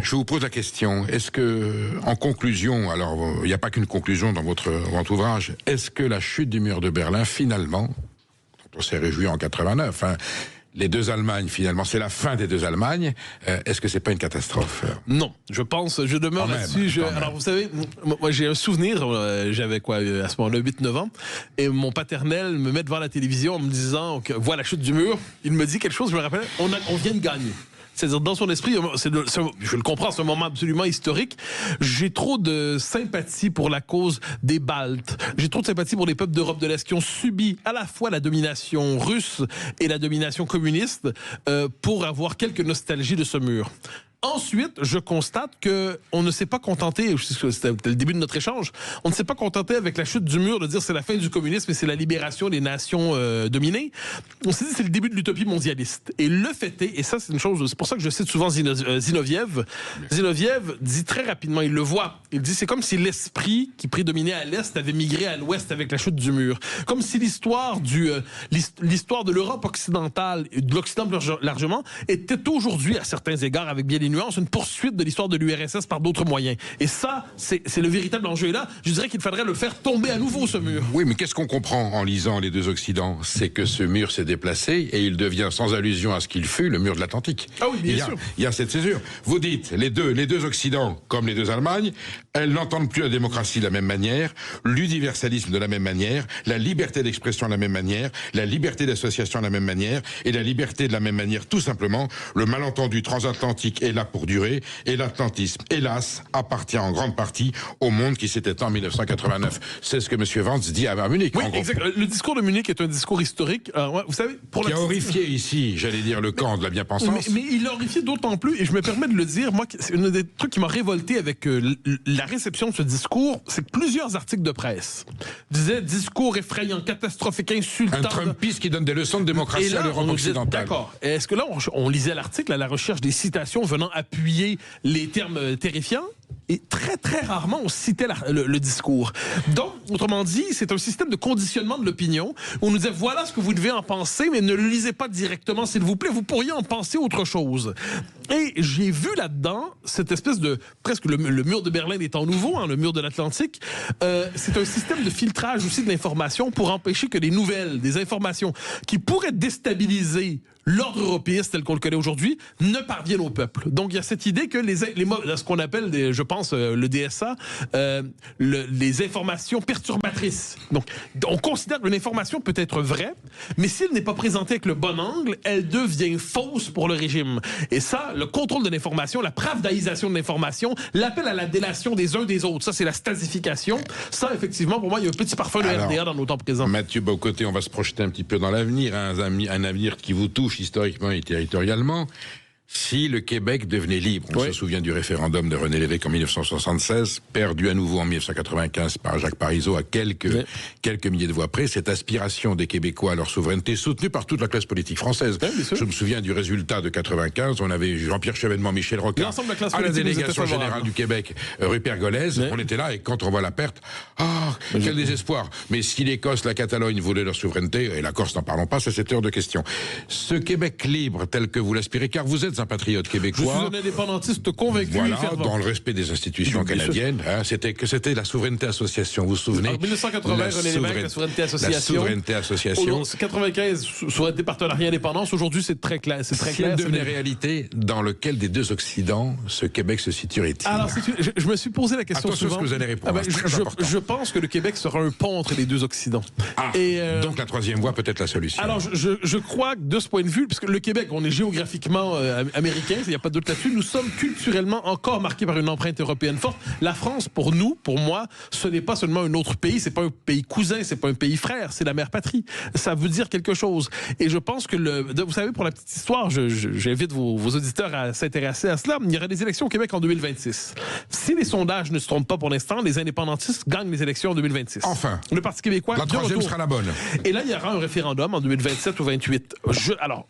Je vous pose la question, est-ce que, en conclusion, alors il n'y a pas qu'une conclusion dans votre ouvrage, est-ce que la chute du mur de Berlin, finalement, dont on s'est réjoui en 89, les deux Allemagnes, finalement, c'est la fin des deux Allemagnes. Est-ce que c'est pas une catastrophe? Non, je demeure là-dessus. Alors, vous savez, moi, j'ai un souvenir, j'avais quoi, à ce moment-là, 8-9 ans, et mon paternel me met devant la télévision en me disant, voilà la chute du mur. Il me dit quelque chose, je me rappelle, on vient de gagner. C'est-à-dire, dans son esprit, je le comprends, c'est un moment absolument historique. J'ai trop de sympathie pour la cause des Baltes. J'ai trop de sympathie pour les peuples d'Europe de l'Est qui ont subi à la fois la domination russe et la domination communiste pour avoir quelque nostalgie de ce mur. Ensuite, je constate qu'on ne s'est pas contenté, c'était le début de notre échange, on ne s'est pas contenté avec la chute du mur de dire c'est la fin du communisme et c'est la libération des nations dominées. On s'est dit c'est le début de l'utopie mondialiste. Et le fait est, et ça c'est une chose, c'est pour ça que je cite souvent Zinoviev. Zinoviev dit très rapidement, il le voit, il dit c'est comme si l'esprit qui prédominait à l'Est avait migré à l'Ouest avec la chute du mur. Comme si l'histoire de l'Europe occidentale et de l'Occident plus largement était aujourd'hui, à certains égards, avec bien des nuances, une poursuite de l'histoire de l'URSS par d'autres moyens. Et ça, c'est le véritable enjeu. Et là, je dirais qu'il faudrait le faire tomber à nouveau, ce mur. Oui, mais qu'est-ce qu'on comprend en lisant les deux Occidents? C'est que ce mur s'est déplacé et il devient, sans allusion à ce qu'il fut, le mur de l'Atlantique. Ah oui, bien sûr. Il y a cette césure. Vous dites, les deux Occidents, comme les deux Allemagnes, elles n'entendent plus la démocratie de la même manière, l'universalisme de la même manière, la liberté d'expression de la même manière, la liberté d'association de la même manière, et la liberté de la même manière, tout simplement. Le malentendu transatlantique est là pour durer, et l'atlantisme, hélas, appartient en grande partie au monde qui s'est éteint en 1989. C'est ce que M. Vance dit à Munich. Oui, exact. Le discours de Munich est un discours historique. Alors, vous savez, qui a horrifié ici, j'allais dire, le camp de la bien-pensance. Mais il l'a horrifié d'autant plus, et je me permets de le dire, moi, c'est un des trucs qui m'a révolté avec la réception de ce discours, c'est que plusieurs articles de presse disaient discours effrayant, catastrophique, insultant. Un Trumpiste qui donne des leçons de démocratie à l'Europe occidentale. D'accord. Est-ce que là, on lisait l'article à la recherche des citations venant appuyer les termes terrifiants? Et très, très rarement, on citait le discours. Donc, autrement dit, c'est un système de conditionnement de l'opinion où on nous disait, voilà ce que vous devez en penser, mais ne le lisez pas directement, s'il vous plaît. Vous pourriez en penser autre chose. Et j'ai vu là-dedans cette espèce de, presque le mur de Berlin étant nouveau, hein, le mur de l'Atlantique. C'est un système de filtrage aussi de l'information pour empêcher que des nouvelles, des informations qui pourraient déstabiliser l'ordre européiste tel qu'on le connaît aujourd'hui ne parviennent au peuple. Donc, il y a cette idée que ce qu'on appelle, je pense, le DSA, les informations perturbatrices. Donc, on considère que l'information peut être vraie, mais si elle n'est pas présentée avec le bon angle, elle devient fausse pour le régime. Et ça, le contrôle de l'information, la pravdaïsation de l'information, l'appel à la délation des uns des autres, ça, c'est la stasification. Ça, effectivement, pour moi, il y a un petit parfum de RDA dans nos temps présents. Mathieu Bocoté, on va se projeter un petit peu dans l'avenir, hein, un avenir qui vous touche historiquement et territorialement. Si le Québec devenait libre, on se souvient du référendum de René Lévesque en 1976, perdu à nouveau en 1995 par Jacques Parizeau à quelques milliers de voix près, cette aspiration des Québécois à leur souveraineté, soutenue par toute la classe politique française. Je me souviens du résultat de 95, on avait Jean-Pierre Chevènement, Michel Rocard, à la délégation générale du Québec, Rupert Golèze, on était là, et quand on voit la perte, quel désespoir. Mais si l'Écosse, la Catalogne voulaient leur souveraineté, et la Corse n'en parlons pas, c'est hors de question. Ce Québec libre tel que vous l'aspirez, car vous êtes un patriote québécois. Je suis un indépendantiste convaincu. Voilà, dans le respect des institutions canadiennes. Hein, c'était la souveraineté association, vous vous souvenez? En 1980, René Lévesque, la souveraineté association. La souveraineté association. 95, souveraineté partenariat indépendance. Aujourd'hui, c'est très clair. Si elle devenait réalité, dans lequel des deux Occidents ce Québec se situerait-il? Alors, je me suis posé la question suivante. Attention ce que vous allez répondre. Je pense que le Québec sera un pont entre les deux Occidents. Donc la troisième voie peut être la solution. Alors, je crois que de ce point de vue, puisque le Québec, on est géographiquement américain, il n'y a pas de doute là-dessus, nous sommes culturellement encore marqués par une empreinte européenne forte. La France, pour nous, pour moi, ce n'est pas seulement un autre pays, c'est pas un pays cousin, c'est pas un pays frère, c'est la mère patrie. Ça veut dire quelque chose. Et je pense que, vous savez, pour la petite histoire, j'invite vos auditeurs à s'intéresser à cela. Il y aura des élections au Québec en 2026. Si les sondages ne se trompent pas pour l'instant, les indépendantistes gagnent les élections en 2026. Enfin. Le Parti québécois... La troisième sera la bonne. Et là, il y aura un référendum en 2027 ou 2028. Alors...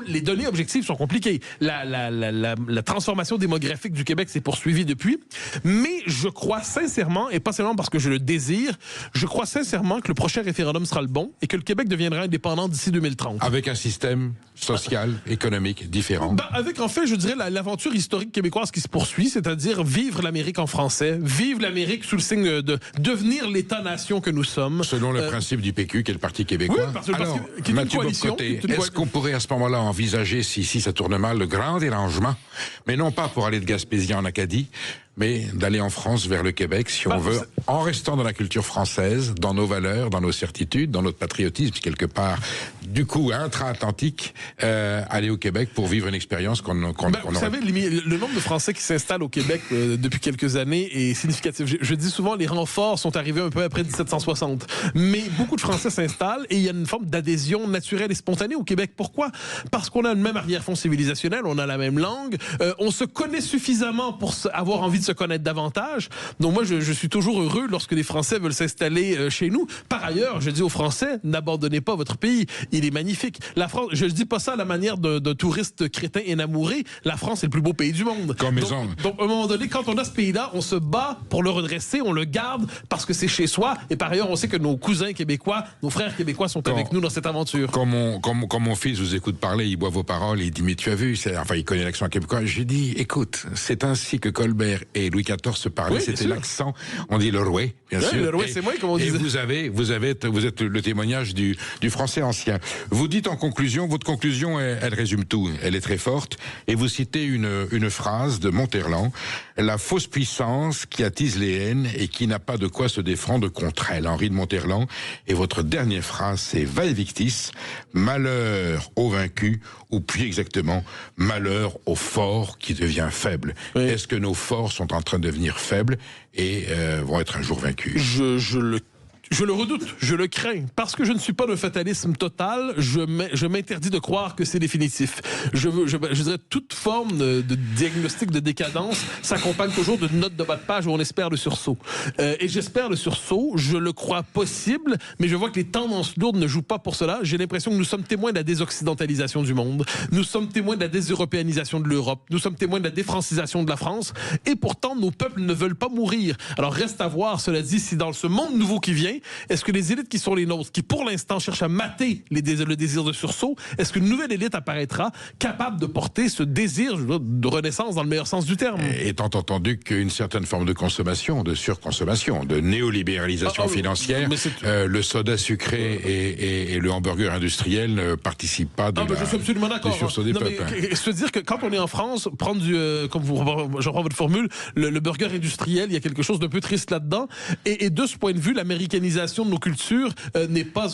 les données objectives sont compliquées. La transformation démographique du Québec s'est poursuivie depuis. Mais je crois sincèrement, et pas seulement parce que je le désire, je crois sincèrement que le prochain référendum sera le bon et que le Québec deviendra indépendant d'ici 2030. Avec un système social, économique différent. Avec, en fait, je dirais, l'aventure historique québécoise qui se poursuit, c'est-à-dire vivre l'Amérique en français, vivre l'Amérique sous le signe de devenir l'État-nation que nous sommes. Selon le principe du PQ, qui est le Parti québécois. Oui, parce que alors, qui est une coalition. Est-ce qu'on pourrait à ce moment-là voilà envisager, si ça tourne mal, le grand dérangement, mais non pas pour aller de Gaspésie en Acadie, mais d'aller en France vers le Québec, si on veut, en restant dans la culture française, dans nos valeurs, dans nos certitudes, dans notre patriotisme, quelque part, du coup, intra-atlantique, aller au Québec pour vivre une expérience qu'on vous savez, le nombre de Français qui s'installent au Québec depuis quelques années est significatif. Je dis souvent, les renforts sont arrivés un peu après 1760, mais beaucoup de Français s'installent et il y a une forme d'adhésion naturelle et spontanée au Québec. Pourquoi? Parce qu'on a le même arrière-fond civilisationnel, on a la même langue, on se connaît suffisamment pour avoir envie de se connaître davantage. Donc moi, je suis toujours heureux lorsque les Français veulent s'installer chez nous. Par ailleurs, je dis aux Français, n'abandonnez pas votre pays. Il est magnifique. La France, je ne dis pas ça à la manière d'un touriste crétin énamouré. La France est le plus beau pays du monde. Donc, à un moment donné, quand on a ce pays-là, on se bat pour le redresser, on le garde parce que c'est chez soi. Et par ailleurs, on sait que nos cousins québécois, nos frères québécois sont avec nous dans cette aventure. Quand mon fils vous écoute parler, il boit vos paroles et il dit, mais tu as vu, il connaît l'accent québécois. J'ai dit, écoute, c'est ainsi que Colbert et Louis XIV se parlaient, c'était l'accent, on dit le roué, bien sûr. Le roué, c'est moi, comme on disait. Et vous êtes le témoignage du français ancien. Vous dites en conclusion, votre conclusion, elle résume tout, elle est très forte, et vous citez une phrase de Monterland, la fausse puissance qui attise les haines et qui n'a pas de quoi se défendre contre elle, Henri de Monterland. Et votre dernière phrase, c'est Vae victis, malheur au vaincu, ou plus exactement, malheur au fort qui devient faible. Oui. Est-ce que nos forts sont en train de devenir faibles et vont être un jour vaincus? Je le redoute, je le crains, parce que je ne suis pas d'un fatalisme total, je m'interdis de croire que c'est définitif. Je dirais toute forme de diagnostic de décadence s'accompagne toujours d'une note de bas de page où on espère le sursaut. Et j'espère le sursaut, je le crois possible, mais je vois que les tendances lourdes ne jouent pas pour cela. J'ai l'impression que nous sommes témoins de la désoccidentalisation du monde, nous sommes témoins de la déseuropéanisation de l'Europe, nous sommes témoins de la défrancisation de la France, et pourtant nos peuples ne veulent pas mourir. Alors reste à voir, cela dit, si dans ce monde nouveau qui vient, est-ce que les élites qui sont les nôtres, qui pour l'instant cherchent à mater le désir de sursaut, est-ce qu'une nouvelle élite apparaîtra capable de porter ce désir de renaissance dans le meilleur sens du terme? Étant entendu qu'une certaine forme de consommation, de surconsommation, de néolibéralisation financière, le soda sucré et le hamburger industriel ne participent pas je suis absolument d'accord. Du sursaut des peuples. Je veux dire que quand on est en France, prendre comme je reprends votre formule, le burger industriel, il y a quelque chose d'un peu triste là-dedans. Et de ce point de vue, l'américanisation de nos cultures n'est pas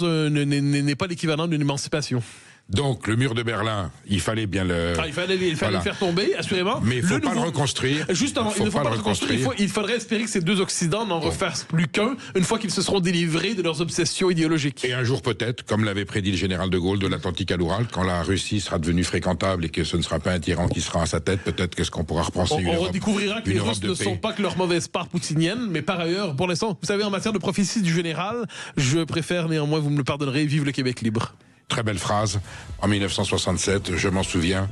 l'équivalent d'une émancipation. Donc, le mur de Berlin, il fallait bien le... il fallait le faire tomber, assurément. Mais il ne faut pas le reconstruire. Justement, il ne faut pas le reconstruire. Il faudrait espérer que ces deux Occidents n'en refassent plus qu'un, une fois qu'ils se seront délivrés de leurs obsessions idéologiques. Et un jour peut-être, comme l'avait prédit le général de Gaulle, de l'Atlantique à l'Oural, quand la Russie sera devenue fréquentable et que ce ne sera pas un tyran qui sera à sa tête, peut-être qu'est-ce qu'on pourra repenser une Europe. On redécouvrira que les Russes ne sont pas que leur mauvaise part poutinienne, mais par ailleurs, pour l'instant, vous savez, en matière de prophétie du général, je préfère néanmoins, vous me le pardonnerez, vive le Québec libre. Très belle phrase, en 1967, je m'en souviens,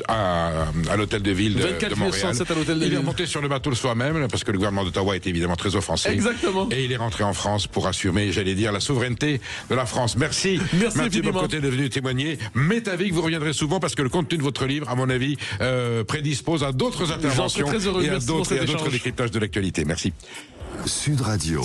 à l'hôtel de ville de Montréal. Il est remonté sur le bateau le soir même, parce que le gouvernement d'Ottawa était évidemment très offensé. Exactement. Et il est rentré en France pour assumer, j'allais dire, la souveraineté de la France. Merci Mathieu Bock-Côté d'être venu témoigner. Métavique, vous reviendrez souvent, parce que le contenu de votre livre, à mon avis, prédispose à d'autres interventions et à d'autres décryptages de l'actualité. Merci. Sud Radio.